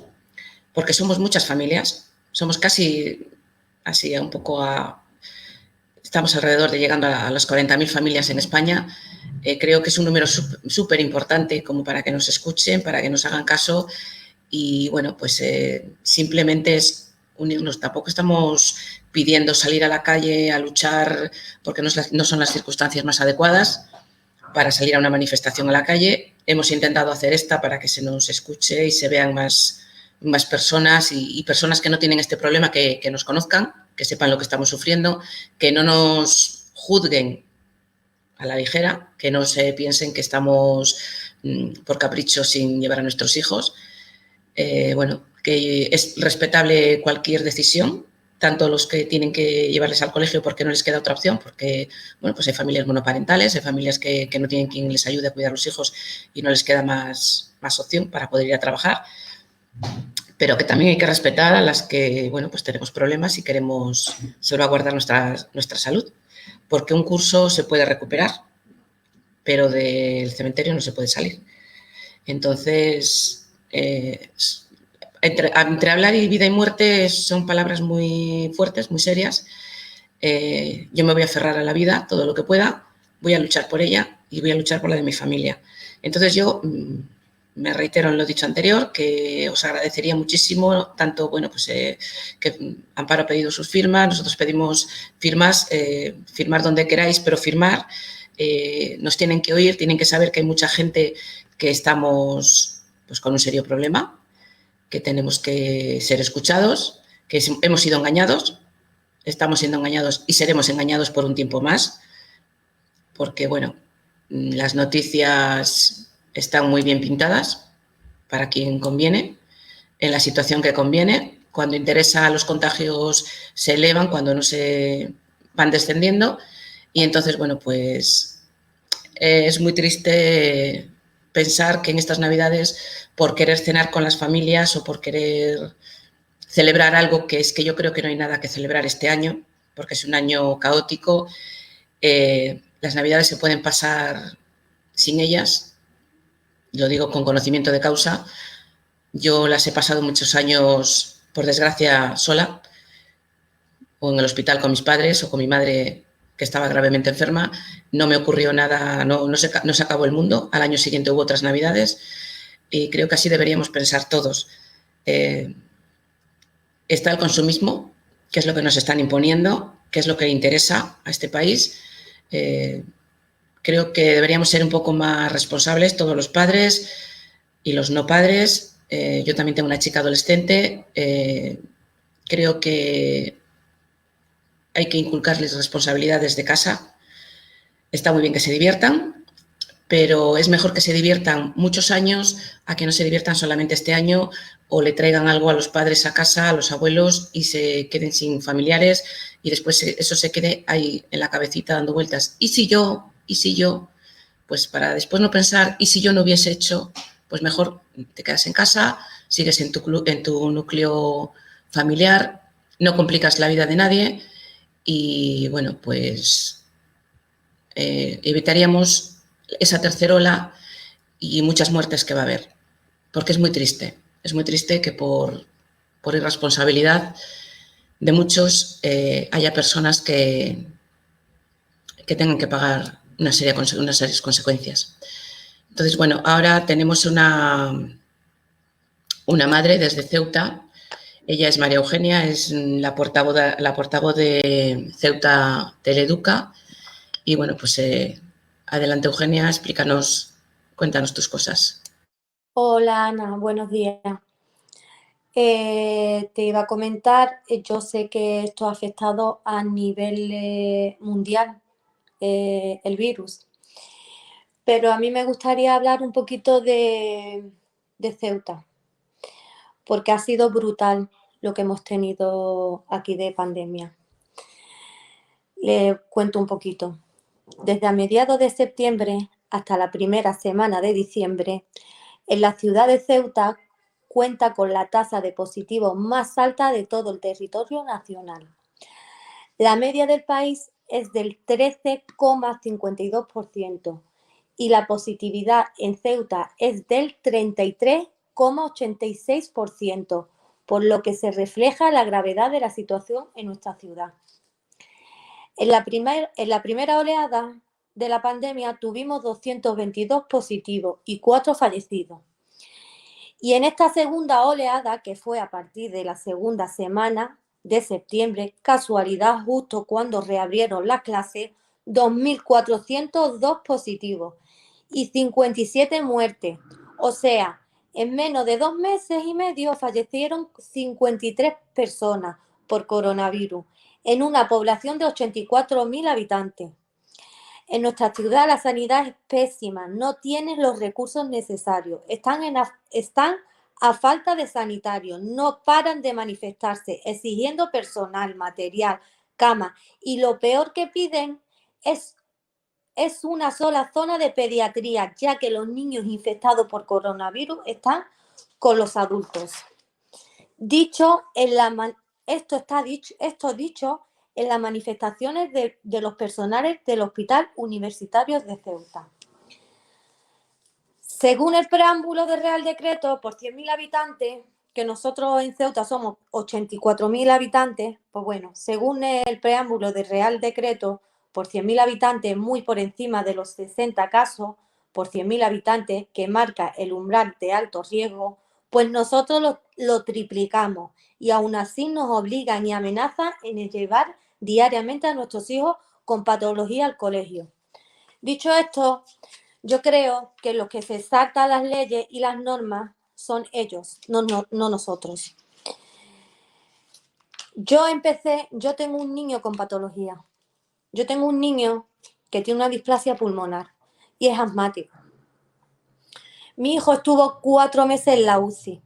Speaker 1: porque somos muchas familias. Somos casi así un poco estamos alrededor de llegando a las 40.000 familias en España. Creo que es un número súper importante como para que nos escuchen, para que nos hagan caso y, bueno, pues simplemente es unirnos. Tampoco estamos pidiendo salir a la calle a luchar porque no son las circunstancias más adecuadas para salir a una manifestación a la calle. Hemos intentado hacer esta para que se nos escuche y se vean más personas y personas que no tienen este problema que nos conozcan, que sepan lo que estamos sufriendo, que no nos juzguen a la ligera, que no se piensen que estamos por capricho sin llevar a nuestros hijos. Bueno, que es respetable cualquier decisión, tanto los que tienen que llevarles al colegio porque no les queda otra opción, porque, bueno, pues hay familias monoparentales, hay familias que no tienen quien les ayude a cuidar a los hijos y no les queda más opción para poder ir a trabajar. Pero que también hay que respetar a las que, bueno, pues tenemos problemas y queremos salvaguardar nuestra salud. Porque un curso se puede recuperar, pero del cementerio no se puede salir. Entonces, entre hablar y vida y muerte son palabras muy fuertes, muy serias. Yo me voy a aferrar a la vida todo lo que pueda, voy a luchar por ella y voy a luchar por la de mi familia. Entonces yo me reitero en lo dicho anterior, que os agradecería muchísimo, tanto, bueno, pues que Amparo ha pedido sus firmas, nosotros pedimos firmas, firmar donde queráis, pero firmar, nos tienen que oír, tienen que saber que hay mucha gente que estamos pues con un serio problema, que tenemos que ser escuchados, que hemos sido engañados, estamos siendo engañados y seremos engañados por un tiempo más, porque, bueno, las noticias están muy bien pintadas para quien conviene, en la situación que conviene. Cuando interesa, los contagios se elevan, cuando no se van descendiendo. Y entonces, bueno, pues es muy triste pensar que en estas Navidades, por querer cenar con las familias o por querer celebrar algo, que es que yo creo que no hay nada que celebrar este año, porque es un año caótico, las Navidades se pueden pasar sin ellas, lo digo con conocimiento de causa. Yo las he pasado muchos años, por desgracia, sola, o en el hospital con mis padres o con mi madre, que estaba gravemente enferma. No me ocurrió nada, no se acabó el mundo. Al año siguiente hubo otras Navidades y creo que así deberíamos pensar todos. Está el consumismo, que es lo que nos están imponiendo, que es lo que interesa a este país. Creo que deberíamos ser un poco más responsables, todos los padres y los no padres. Yo también tengo una chica adolescente. Creo que hay que inculcarles responsabilidades desde casa. Está muy bien que se diviertan, pero es mejor que se diviertan muchos años a que no se diviertan solamente este año o le traigan algo a los padres a casa, a los abuelos, y se queden sin familiares y después eso se quede ahí en la cabecita dando vueltas. ¿Y si yo? ¿Y si yo? Pues para después no pensar, ¿y si yo no hubiese hecho? Pues mejor te quedas en casa, sigues en tu núcleo familiar, no complicas la vida de nadie y, bueno, pues evitaríamos esa tercera ola y muchas muertes que va a haber, porque es muy triste que por irresponsabilidad de muchos haya personas que tengan que pagar unas serias consecuencias. Entonces, bueno, ahora tenemos una madre desde Ceuta. Ella es María Eugenia, es la portavoz de Ceuta Teleeduca. Y bueno, pues adelante, Eugenia, cuéntanos tus cosas.
Speaker 7: Hola Ana, buenos días. Te iba a comentar, yo sé que esto ha afectado a nivel mundial, el virus, pero a mí me gustaría hablar un poquito de Ceuta, porque ha sido brutal lo que hemos tenido aquí de pandemia. Le cuento un poquito. Desde a mediados de septiembre hasta la primera semana de diciembre, en la ciudad de Ceuta cuenta con la tasa de positivos más alta de todo el territorio nacional. La media del país es del 13,52% y la positividad en Ceuta es del 33,86%, por lo que se refleja la gravedad de la situación en nuestra ciudad. En la primera oleada de la pandemia tuvimos 222 positivos y 4 fallecidos. Y en esta segunda oleada, que fue a partir de la segunda semana de septiembre, casualidad justo cuando reabrieron las clases, 2.402 positivos y 57 muertes. O sea, en menos de 2 meses y medio fallecieron 53 personas por coronavirus en una población de 84.000 habitantes. En nuestra ciudad la sanidad es pésima, no tienen los recursos necesarios, están a falta de sanitarios, no paran de manifestarse exigiendo personal, material, cama, y lo peor que piden es una sola zona de pediatría, ya que los niños infectados por coronavirus están con los adultos. Esto dicho en las manifestaciones de los personales del Hospital Universitario de Ceuta. Según el preámbulo del Real Decreto, por 100.000 habitantes, que nosotros en Ceuta somos 84.000 habitantes, pues bueno, según el preámbulo del Real Decreto, por 100.000 habitantes, muy por encima de los 60 casos por 100.000 habitantes, que marca el umbral de alto riesgo, pues nosotros lo triplicamos y aún así nos obligan y amenazan en llevar diariamente a nuestros hijos con patología al colegio. Dicho esto, yo creo que los que se saltan las leyes y las normas son ellos, no nosotros. Yo tengo un niño con patología. Yo tengo un niño que tiene una displasia pulmonar y es asmático. Mi hijo estuvo 4 meses en la UCI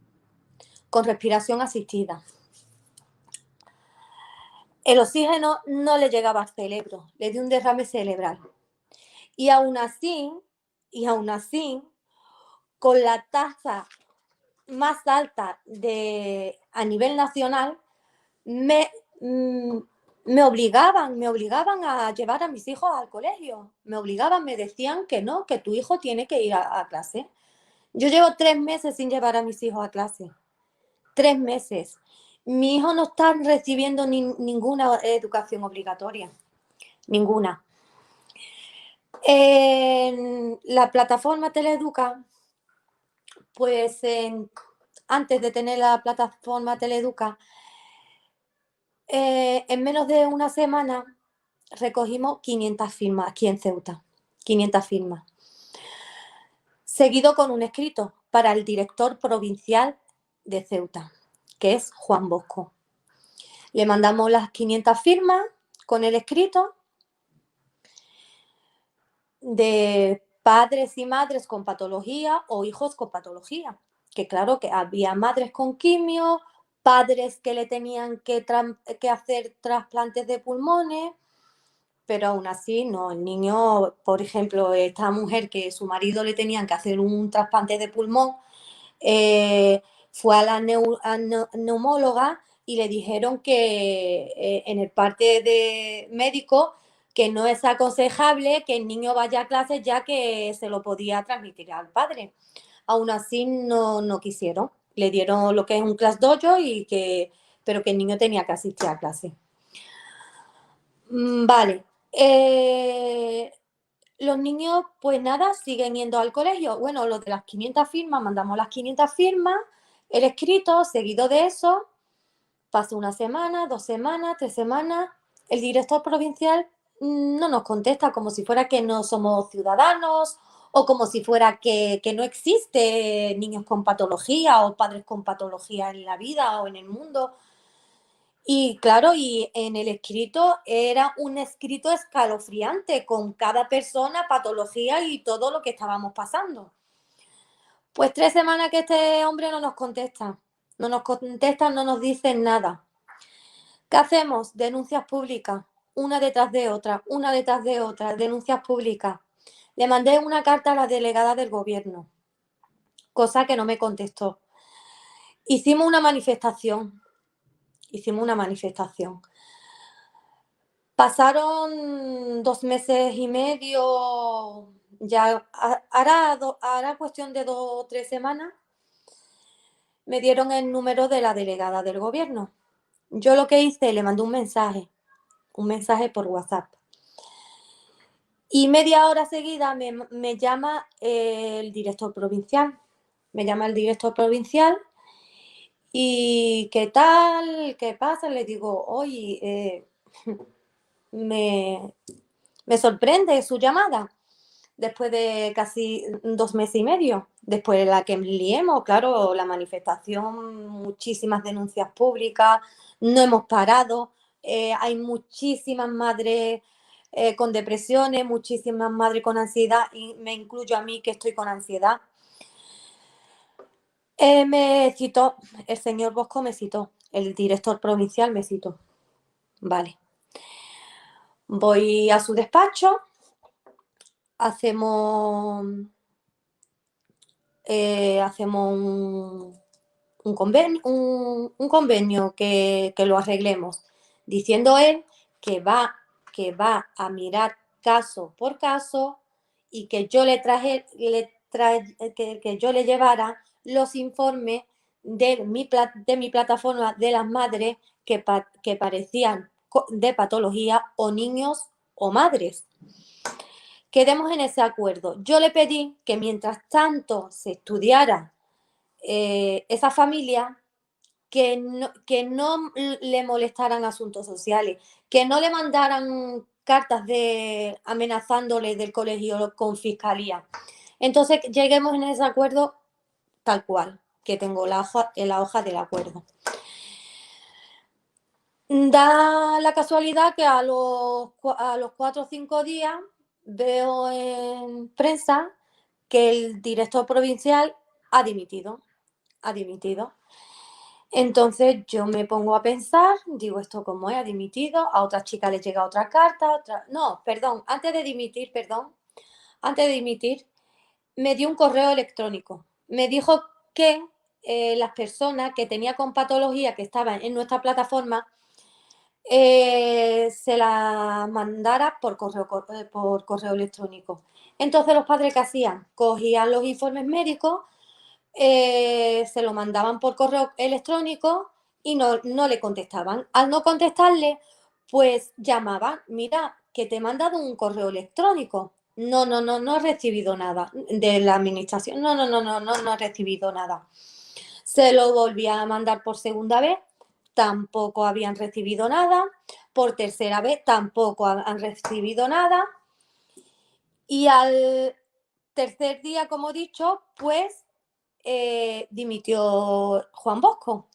Speaker 7: con respiración asistida. El oxígeno no le llegaba al cerebro, le dio un derrame cerebral. Y aún así, con la tasa más alta a nivel nacional, me obligaban a llevar a mis hijos al colegio. Me decían que no, que tu hijo tiene que ir a clase. Yo llevo 3 meses sin llevar a mis hijos a clase. 3 meses. Mi hijo no está recibiendo ninguna educación obligatoria. Ninguna. En la plataforma Teleeduca, pues antes de tener la plataforma Teleeduca, en menos de una semana recogimos 500 firmas aquí en Ceuta. 500 firmas. Seguido con un escrito para el director provincial de Ceuta, que es Juan Bosco. Le mandamos las 500 firmas con el escrito de padres y madres con patología o hijos con patología. Que claro que había madres con quimio, padres que le tenían que hacer trasplantes de pulmones, pero aún así no. El niño, por ejemplo, esta mujer que su marido le tenían que hacer un trasplante de pulmón, fue a la neumóloga y le dijeron que en el parte de médico que no es aconsejable que el niño vaya a clases ya que se lo podía transmitir al padre. Aún así no quisieron. Le dieron lo que es un class dojo pero que el niño tenía que asistir a clase. Vale. Los niños, pues nada, siguen yendo al colegio. Bueno, los de las 500 firmas, mandamos las 500 firmas, el escrito, seguido de eso, pasó 1 semana, 2 semanas, 3 semanas, el director provincial no nos contesta, como si fuera que no somos ciudadanos o como si fuera que no existe niños con patología o padres con patología en la vida o en el mundo. Y claro, y en el escrito era un escrito escalofriante con cada persona, patología y todo lo que estábamos pasando. Pues 3 semanas que este hombre no nos contesta. No nos contestan, no nos dicen nada. ¿Qué hacemos? Denuncias públicas, una detrás de otra, denuncias públicas. Le mandé una carta a la delegada del gobierno, cosa que no me contestó. Hicimos una manifestación. Pasaron 2 meses y medio, ya hará cuestión de 2 o 3 semanas, me dieron el número de la delegada del gobierno. Yo lo que hice, le mandé un mensaje por WhatsApp. Y media hora seguida me llama el director provincial. Y ¿qué tal? ¿Qué pasa? Le digo, oye, me sorprende su llamada después de casi 2 meses y medio, después de la que liemos, claro, la manifestación, muchísimas denuncias públicas, no hemos parado, hay muchísimas madres con depresiones, muchísimas madres con ansiedad, y me incluyo a mí que estoy con ansiedad. Me citó, el señor Bosco me citó, el director provincial me citó. Vale. Voy a su despacho, hacemos un convenio que lo arreglemos, diciendo él que va a mirar caso por caso y que yo que yo le llevara los informes de mi plataforma de las madres que parecían de patología o niños o madres. Quedemos en ese acuerdo. Yo le pedí que mientras tanto se estudiara esa familia, que no le molestaran asuntos sociales, que no le mandaran cartas amenazándole del colegio con fiscalía. Entonces, lleguemos en ese acuerdo tal cual, que tengo la hoja del acuerdo. Da la casualidad que a los 4 o 5 días veo en prensa que el director provincial ha dimitido. Entonces yo me pongo a pensar, digo, ¿esto cómo es? ¿Ha dimitido? A otra chica le llega otra carta, antes de dimitir, me dio un correo electrónico me dijo que las personas que tenía con patología que estaban en nuestra plataforma se la mandara por correo electrónico. Entonces los padres, ¿qué hacían? Cogían los informes médicos, se lo mandaban por correo electrónico y no le contestaban. Al no contestarle, pues llamaban, mira, que te he mandado un correo electrónico. No he recibido nada de la administración. No he recibido nada. Se lo volvía a mandar por segunda vez, tampoco habían recibido nada. Por tercera vez, tampoco han recibido nada. Y al tercer día, como he dicho, pues dimitió Juan Bosco.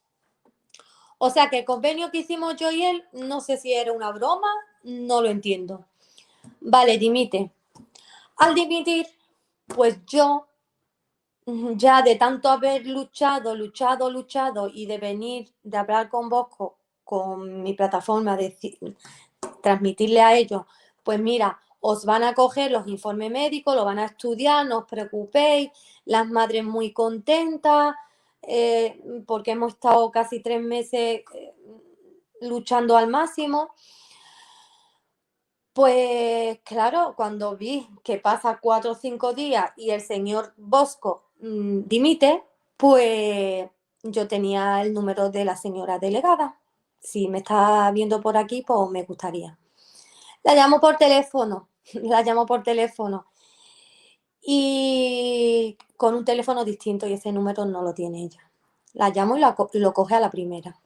Speaker 7: O sea que el convenio que hicimos yo y él, no sé si era una broma, no lo entiendo. Vale, dimite. Al dimitir, pues yo, ya de tanto haber luchado y de venir, de hablar con Bosco, con mi plataforma, transmitirle a ellos, pues mira, os van a coger los informes médicos, lo van a estudiar, no os preocupéis, las madres muy contentas, porque hemos estado casi 3 meses luchando al máximo. Pues claro, cuando vi que pasa 4 o 5 días y el señor Bosco dimite, pues yo tenía el número de la señora delegada. Si me está viendo por aquí, pues me gustaría. La llamo por teléfono y con un teléfono distinto y ese número no lo tiene ella. La llamo y lo coge a la primera.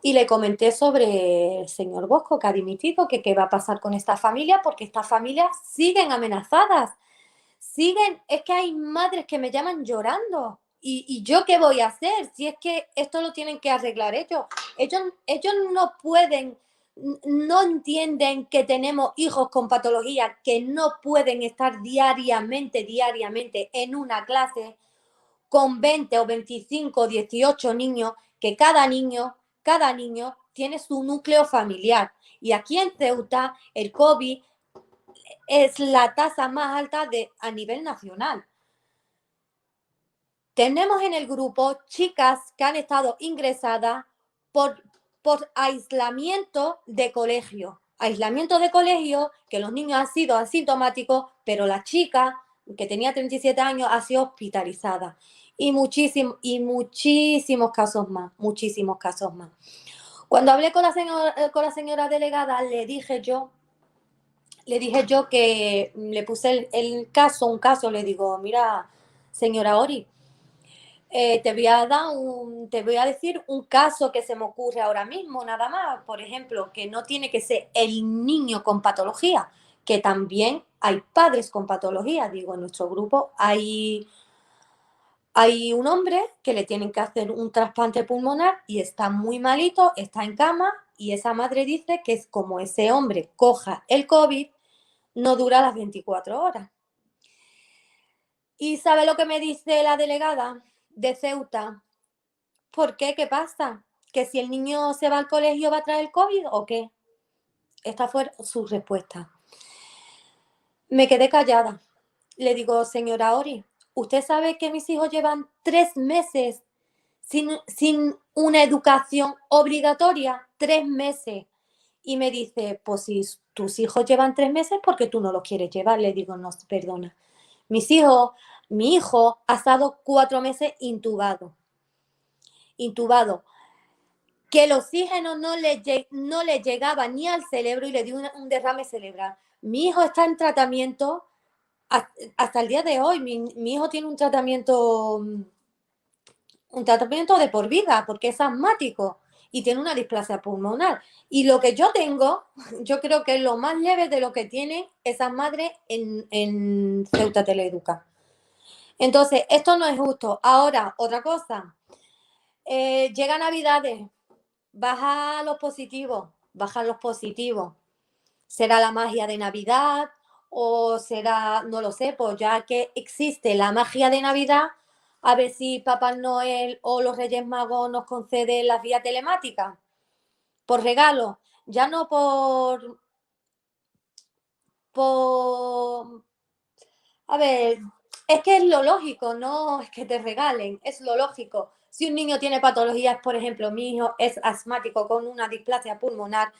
Speaker 7: Y le comenté sobre el señor Bosco que ha dimitido, que qué va a pasar con esta familia, porque estas familias siguen amenazadas. Es que hay madres que me llaman llorando. ¿Y yo qué voy a hacer? Si es que esto lo tienen que arreglar ellos. Ellos no pueden, no entienden que tenemos hijos con patología que no pueden estar diariamente en una clase con 20 o 25 o 18 niños, que cada niño tiene su núcleo familiar. Y aquí en Ceuta el COVID es la tasa más alta a nivel nacional. Tenemos en el grupo chicas que han estado ingresadas por aislamiento de colegio. Aislamiento de colegio, que los niños han sido asintomáticos, pero la chica, que tenía 37 años, ha sido hospitalizada. Y muchísimos casos más. Cuando hablé con la señora delegada, le dije yo que le puse un caso, le digo, mira, señora Ori, te voy a decir un caso que se me ocurre ahora mismo, nada más. Por ejemplo, que no tiene que ser el niño con patología, que también hay padres con patología. Digo, en nuestro grupo hay un hombre que le tienen que hacer un trasplante pulmonar y está muy malito, está en cama, y esa madre dice que es como ese hombre coja el COVID, no dura las 24 horas. ¿Y sabe lo que me dice la delegada de Ceuta? ¿Por qué? ¿Qué pasa? ¿Que si el niño se va al colegio va a traer el COVID o qué? Esta fue su respuesta. Me quedé callada. Le digo, señora Ori, ¿usted sabe que mis hijos llevan 3 meses sin una educación obligatoria? 3 meses. Y me dice, pues si tus hijos llevan 3 meses, ¿por qué tú no los quieres llevar? Le digo, no, perdona. Mi hijo ha estado 4 meses intubado, que el oxígeno no le llegaba ni al cerebro y le dio un derrame cerebral. Mi hijo está en tratamiento hasta el día de hoy. Mi hijo tiene un tratamiento de por vida porque es asmático y tiene una displasia pulmonar. Y lo que yo tengo, yo creo que es lo más leve de lo que tienen esas madres en Ceuta Teleeduca. Entonces, esto no es justo. Ahora, otra cosa. Llega Navidades, bajan los positivos. ¿Será la magia de Navidad o será, no lo sé, pues ya que existe la magia de Navidad, a ver si Papá Noel o los Reyes Magos nos conceden las vías telemáticas por regalo, ya no a ver, Es que es lo lógico, no es que te regalen, es lo lógico. Si un niño tiene patologías, por ejemplo, mi hijo es asmático con una displasia pulmonar,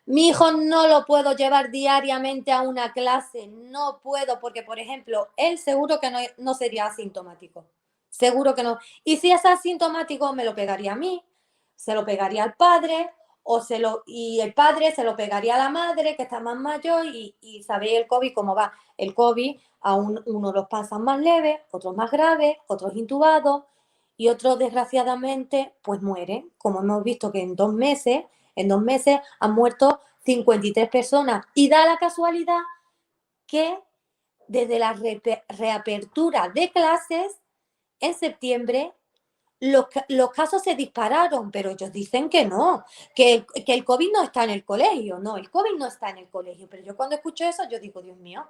Speaker 7: mi hijo no lo puedo llevar diariamente a una clase, no puedo, porque, por ejemplo, él seguro que no sería asintomático, seguro que no. Y si es asintomático, me lo pegaría a mí, se lo pegaría al padre, y el padre se lo pegaría a la madre, que está más mayor, y sabéis el COVID cómo va. El COVID, a uno los pasan más leves, otros más graves, otros intubados, y otros, desgraciadamente, pues mueren, como hemos visto que en 2 meses han muerto 53 personas. Y da la casualidad que desde la reapertura de clases en septiembre los casos se dispararon, pero ellos dicen que no, que el COVID no está en el colegio. No, el COVID no está en el colegio. Pero yo cuando escucho eso, yo digo, Dios mío,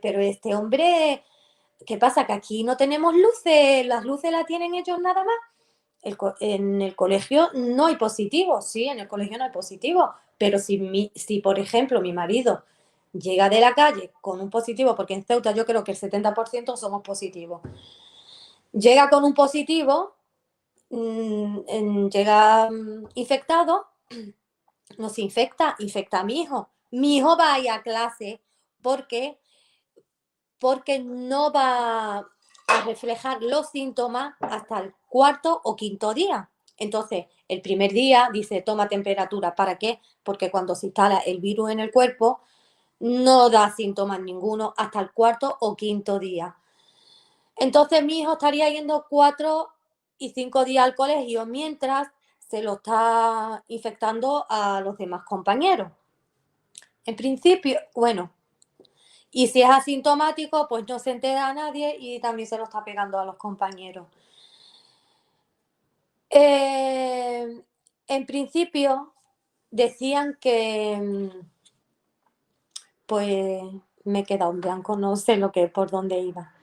Speaker 7: pero este hombre, ¿qué pasa? Que aquí no tenemos luces, las luces las tienen ellos nada más. En el colegio no hay positivos, sí, en el colegio no hay positivos, pero si por ejemplo, mi marido llega de la calle con un positivo, porque en Ceuta yo creo que el 70% somos positivos, llega con un positivo, llega infectado, nos infecta a mi hijo. Mi hijo va a ir a clase porque no va a reflejar los síntomas hasta el 4º o 5º día. Entonces, el primer día dice, toma temperatura. ¿Para qué? Porque cuando se instala el virus en el cuerpo, no da síntomas ninguno hasta el 4º o 5º día. Entonces, mi hijo estaría yendo 4 y 5 días al colegio mientras se lo está infectando a los demás compañeros. En principio, bueno, y si es asintomático, pues no se entera a nadie y también se lo está pegando a los compañeros. En principio decían que, pues me he quedado en blanco, no sé por dónde iba.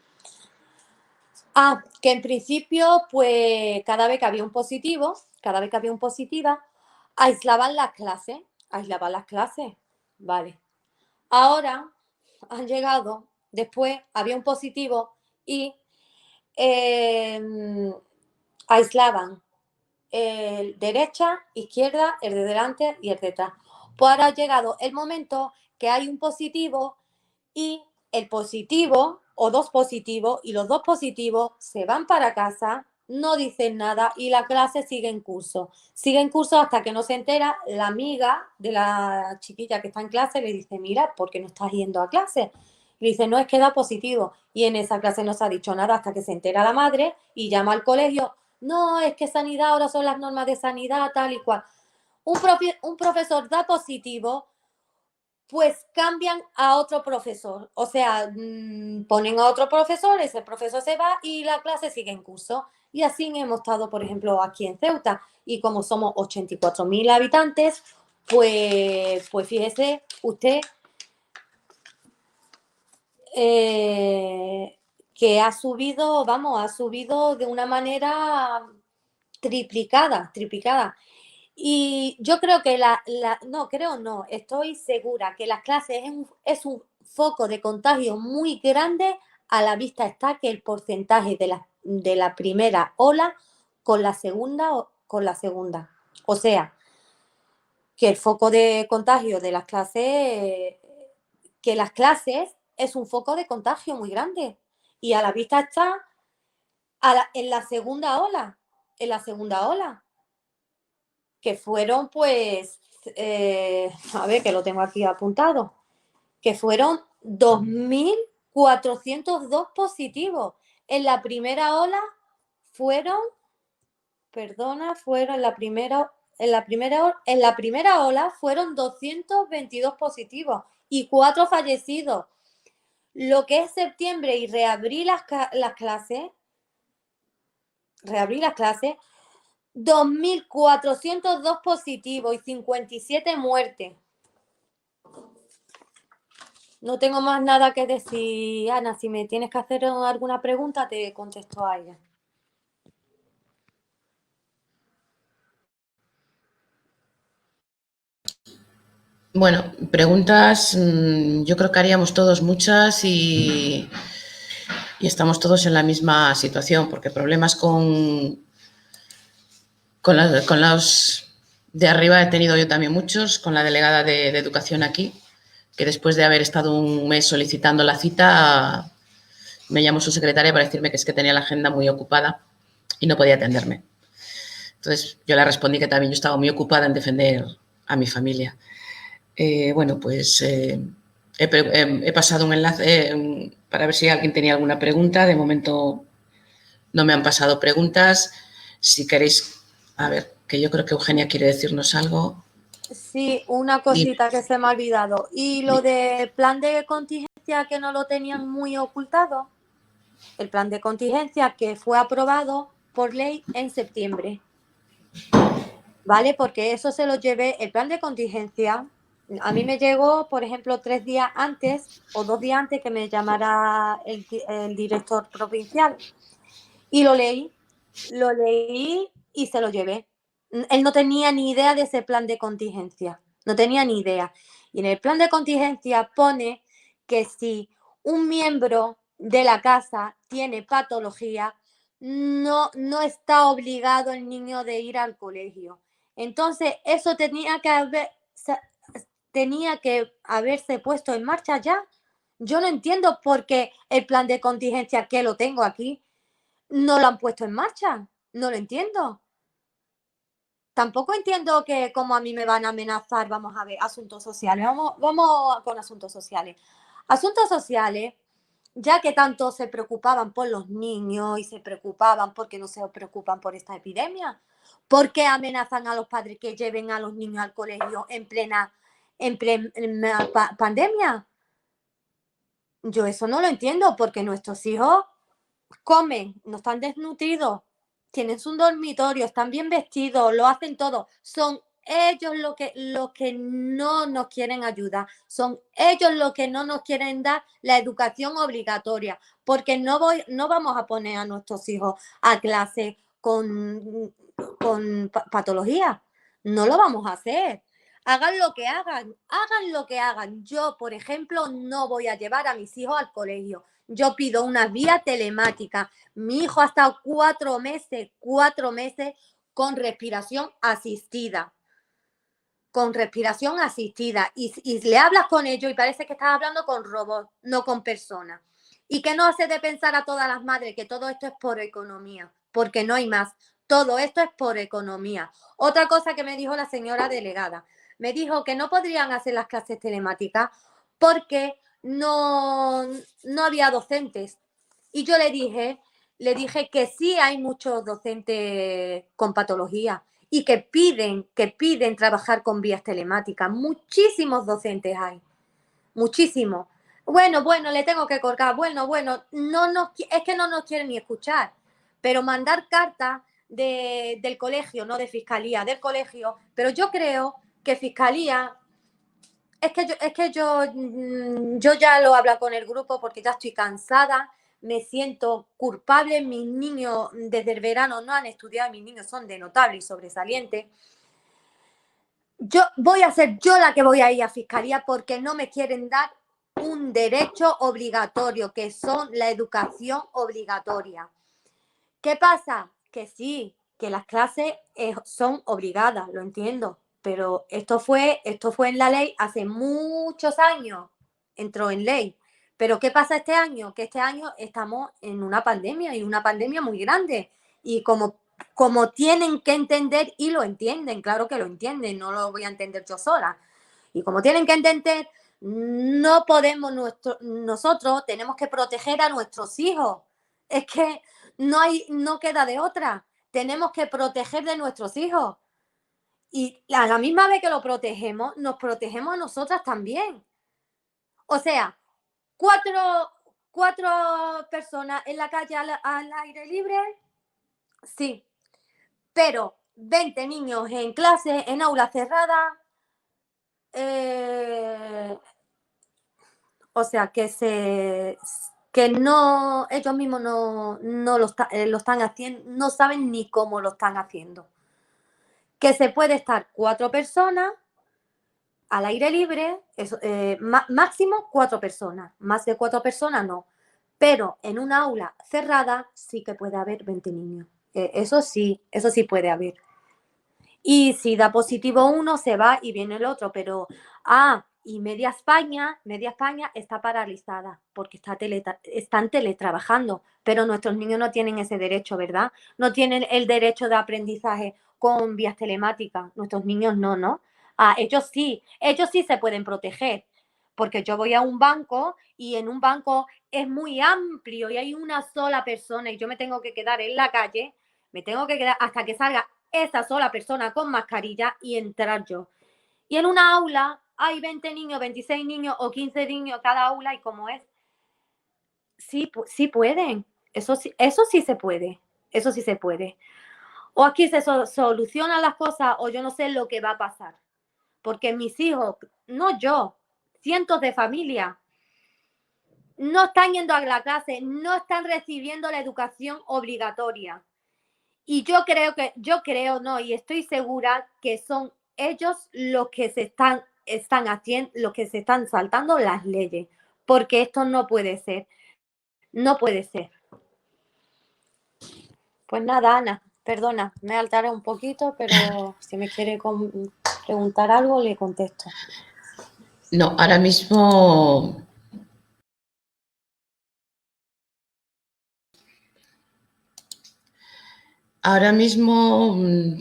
Speaker 7: Que en principio, pues cada vez que había un positivo, aislaban las clases, vale. Ahora han llegado, después había un positivo y aislaban el derecha, izquierda, el de delante y el de atrás. Pues ahora ha llegado el momento que hay un positivo y el positivo o 2 positivos y los 2 positivos se van para casa, no dicen nada y la clase sigue en curso. Sigue en curso hasta que no se entera la amiga de la chiquilla que está en clase, le dice, mira, ¿por qué no estás yendo a clase? Y dice, no, es que da positivo. Y en esa clase no se ha dicho nada hasta que se entera la madre y llama al colegio. No, es que sanidad, ahora son las normas de sanidad, tal y cual. Un profesor da positivo, pues cambian a otro profesor. O sea, ponen a otro profesor, ese profesor se va y la clase sigue en curso. Y así hemos estado, por ejemplo, aquí en Ceuta. Y como somos 84.000 habitantes, pues fíjese usted que ha subido de una manera triplicada. Y yo creo que estoy segura que las clases es un foco de contagio muy grande. A la vista está que el porcentaje de la primera ola con la segunda. O sea, que el foco de contagio de las clases, que las clases es un foco de contagio muy grande. Y a la vista está en la segunda ola. Que fueron, pues, a ver, que lo tengo aquí apuntado, que fueron 2.402 positivos. En la primera ola fueron en la primera ola fueron 222 positivos y 4 fallecidos. Lo que es septiembre y reabrí las clases, 2.402 positivos y 57 muertes. No tengo más nada que decir, Ana. Si me tienes que hacer alguna pregunta, te contesto a ella.
Speaker 1: Bueno, preguntas, yo creo que haríamos todos muchas y y estamos todos en la misma situación, porque problemas con los de arriba he tenido yo también muchos, con la delegada de Educación aquí, que después de haber estado un mes solicitando la cita, me llamó su secretaria para decirme que es que tenía la agenda muy ocupada y no podía atenderme. Entonces, yo le respondí que también yo estaba muy ocupada en defender a mi familia. Bueno, pues he pasado un enlace para ver si alguien tenía alguna pregunta. De momento no me han pasado preguntas. Si queréis, a ver, que yo creo que Eugenia quiere decirnos algo.
Speaker 7: Sí, una cosita que se me ha olvidado. Y lo de plan de contingencia que no lo tenían muy ocultado, el plan de contingencia que fue aprobado por ley en septiembre. ¿Vale? Porque eso se lo llevé, el plan de contingencia, a mí me llegó, por ejemplo, 3 días antes o 2 días antes que me llamara el director provincial. Y lo leí y se lo llevé. Él no tenía ni idea de ese plan de contingencia, no tenía ni idea. Y en el plan de contingencia pone que si un miembro de la casa tiene patología, no está obligado el niño de ir al colegio. Entonces, eso tenía que haberse puesto en marcha ya. Yo no entiendo por qué el plan de contingencia, que lo tengo aquí, no lo han puesto en marcha. No lo entiendo. Tampoco entiendo que como a mí me van a amenazar, vamos a ver, asuntos sociales. Vamos con asuntos sociales. Asuntos sociales, ya que tanto se preocupaban por los niños y se preocupaban porque no se preocupan por esta epidemia. ¿Por qué amenazan a los padres que lleven a los niños al colegio en plena pandemia? Yo eso no lo entiendo, porque nuestros hijos comen, no están desnutridos, tienen su dormitorio, están bien vestidos, lo hacen todo. Son ellos los que no nos quieren ayudar, son ellos los que no nos quieren dar la educación obligatoria, porque no vamos a poner a nuestros hijos a clase con patología. No lo vamos a hacer. Hagan lo que hagan. Yo, por ejemplo, no voy a llevar a mis hijos al colegio. Yo pido una vía telemática. Mi hijo ha estado 4 meses con respiración asistida. Y le hablas con ellos y parece que estás hablando con robots, no con personas. Y que no hace de pensar a todas las madres que todo esto es por economía, porque no hay más. Todo esto es por economía. Otra cosa que me dijo la señora delegada, me dijo que no podrían hacer las clases telemáticas porque no había docentes. Y yo le dije que sí hay muchos docentes con patología y que piden trabajar con vías telemáticas. Muchísimos docentes hay, muchísimos. Bueno, le tengo que colgar. Bueno, es que no nos quieren ni escuchar. Pero mandar cartas del colegio, no de fiscalía, del colegio. Pero yo creo que fiscalía, es que yo ya lo hablo con el grupo porque ya estoy cansada, me siento culpable. Mis niños desde el verano no han estudiado, mis niños son de notable y sobresaliente. Voy a ser yo la que voy a ir a fiscalía porque no me quieren dar un derecho obligatorio, que son la educación obligatoria. ¿Qué pasa? Que sí, que las clases son obligadas, lo entiendo, pero esto fue en la ley hace muchos años, entró en ley. Pero ¿qué pasa este año? Que este año estamos en una pandemia, y una pandemia muy grande. Y como tienen que entender, y lo entienden, claro que lo entienden, no lo voy a entender yo sola. Y como tienen que entender, no podemos, nosotros tenemos que proteger a nuestros hijos. Es que no queda de otra. Tenemos que proteger de nuestros hijos. Y a la misma vez que lo protegemos, nos protegemos a nosotras también. O sea, 4 personas en la calle al aire libre, sí. Pero 20 niños en clase, en aula cerrada, o sea, que no, ellos mismos no lo están haciendo, no saben ni cómo lo están haciendo. Que se puede estar 4 personas al aire libre, máximo 4 personas, más de 4 personas no. Pero en una aula cerrada sí que puede haber 20 niños. Eso sí puede haber. Y si da positivo uno, se va y viene el otro. Pero, y media España está paralizada porque están teletrabajando. Pero nuestros niños no tienen ese derecho, ¿verdad? No tienen el derecho de aprendizaje con vías telemáticas. Nuestros niños no. Ellos sí se pueden proteger. Porque yo voy a un banco y en un banco es muy amplio y hay una sola persona y yo me tengo que quedar en la calle, me tengo que quedar hasta que salga esa sola persona con mascarilla y entrar yo. Y en una aula hay 20 niños, 26 niños o 15 niños cada aula y como es, sí pueden. Eso sí se puede. Eso sí se puede. O aquí se solucionan las cosas o yo no sé lo que va a pasar. Porque mis hijos, no yo, cientos de familias, no están yendo a la clase, no están recibiendo la educación obligatoria. Y yo creo, y estoy segura que son ellos los que se están haciendo, los que se están saltando las leyes, porque esto no puede ser. No puede ser. Pues nada, Ana, perdona, me alteré un poquito, pero si me quiere preguntar algo, le contesto.
Speaker 1: No, ahora mismo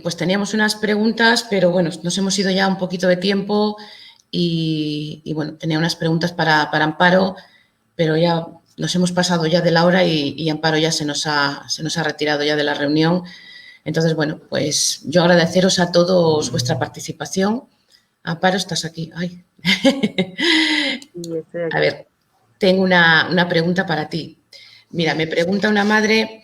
Speaker 1: pues teníamos unas preguntas, pero bueno, nos hemos ido ya un poquito de tiempo y bueno, tenía unas preguntas para Amparo, pero ya nos hemos pasado ya de la hora y Amparo ya se nos ha retirado ya de la reunión. Entonces, bueno, pues yo agradeceros a todos vuestra participación. Amparo, estás aquí. Ay.
Speaker 5: Sí, estoy aquí.
Speaker 1: A ver, tengo una pregunta para ti. Mira, me pregunta una madre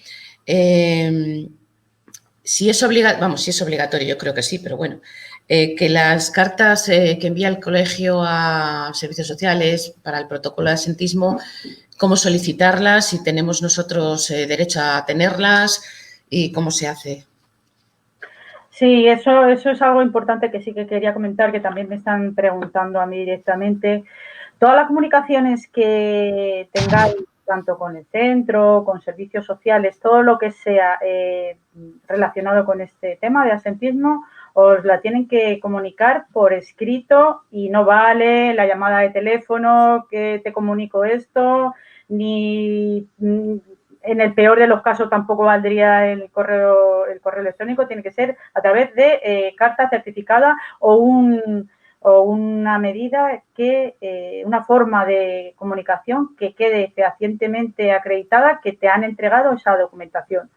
Speaker 1: si es obligatorio, yo creo que sí, pero bueno, que las cartas que envía el colegio a servicios sociales para el protocolo de absentismo, cómo solicitarlas, si tenemos nosotros derecho a tenerlas y cómo se hace.
Speaker 5: Sí, eso es algo importante que sí que quería comentar, que también me están preguntando a mí directamente. Todas las comunicaciones que tengáis, tanto con el centro, con servicios sociales, todo lo que sea relacionado con este tema de absentismo, os la tienen que comunicar por escrito y no vale la llamada de teléfono que te comunico esto, ni en el peor de los casos tampoco valdría el correo electrónico, tiene que ser a través de carta certificada o una medida una forma de comunicación que quede fehacientemente acreditada que te han entregado esa documentación.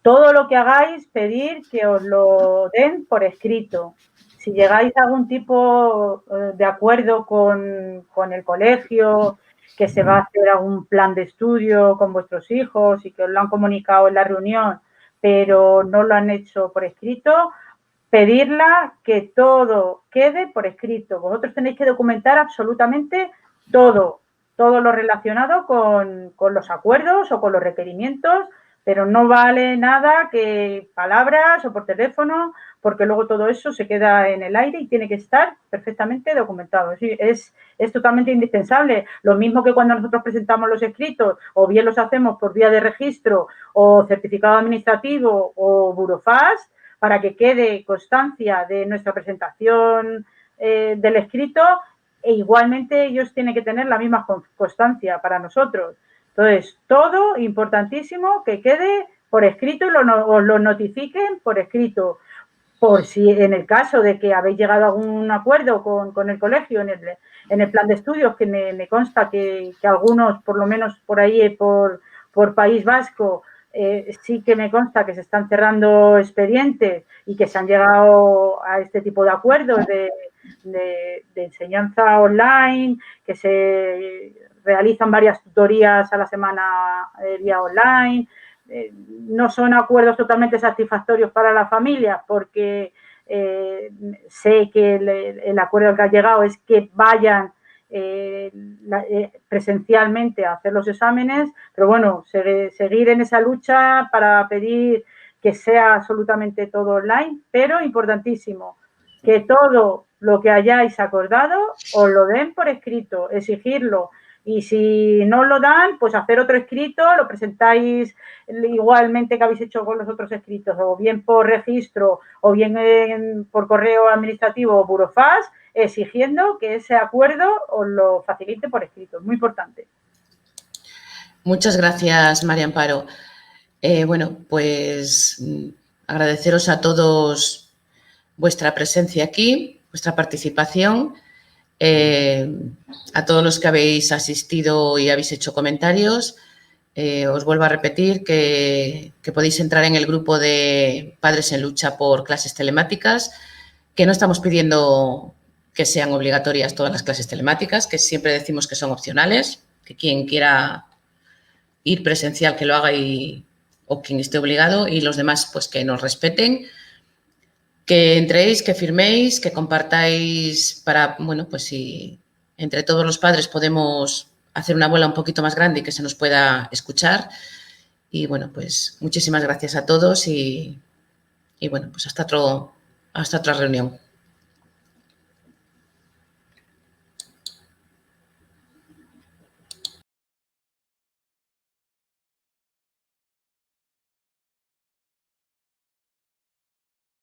Speaker 5: Todo lo que hagáis, pedir que os lo den por escrito. Si llegáis a algún tipo de acuerdo con el colegio, que se va a hacer algún plan de estudio con vuestros hijos y que os lo han comunicado en la reunión, pero no lo han hecho por escrito, pedirla que todo quede por escrito. Vosotros tenéis que documentar absolutamente todo lo relacionado con los acuerdos o con los requerimientos, pero no vale nada que palabras o por teléfono, porque luego todo eso se queda en el aire y tiene que estar perfectamente documentado. Es totalmente indispensable. Lo mismo que cuando nosotros presentamos los escritos, o bien los hacemos por vía de registro o certificado administrativo o burofax, para que quede constancia de nuestra presentación del escrito, e igualmente ellos tienen que tener la misma constancia para nosotros. Entonces, todo importantísimo que quede por escrito y os lo notifiquen por escrito, por si en el caso de que habéis llegado a algún acuerdo con el colegio en el plan de estudios, que me consta que algunos, por lo menos por ahí, por País Vasco, sí que me consta que se están cerrando expedientes y que se han llegado a este tipo de acuerdos de enseñanza online, que se realizan varias tutorías a la semana vía online. No son acuerdos totalmente satisfactorios para las familias porque sé que el acuerdo al que ha llegado es que vayan presencialmente a hacer los exámenes, pero bueno, seguir en esa lucha para pedir que sea absolutamente todo online, pero importantísimo, que todo lo que hayáis acordado os lo den por escrito, exigirlo Y si no lo dan, pues hacer otro escrito, lo presentáis igualmente que habéis hecho con los otros escritos, o bien por registro, o bien por correo administrativo o burofax, exigiendo que ese acuerdo os lo facilite por escrito. Muy importante.
Speaker 1: Muchas gracias, María Amparo. Bueno, pues agradeceros a todos vuestra presencia aquí, vuestra participación. A todos los que habéis asistido y habéis hecho comentarios, os vuelvo a repetir que podéis entrar en el grupo de Padres en Lucha por clases telemáticas, que no estamos pidiendo que sean obligatorias todas las clases telemáticas, que siempre decimos que son opcionales, que quien quiera ir presencial que lo haga o quien esté obligado, y los demás pues que nos respeten. Que entréis, que firméis, que compartáis para, bueno, pues si entre todos los padres podemos hacer una bola un poquito más grande y que se nos pueda escuchar. Y bueno, pues muchísimas gracias a todos y bueno, pues hasta otra reunión.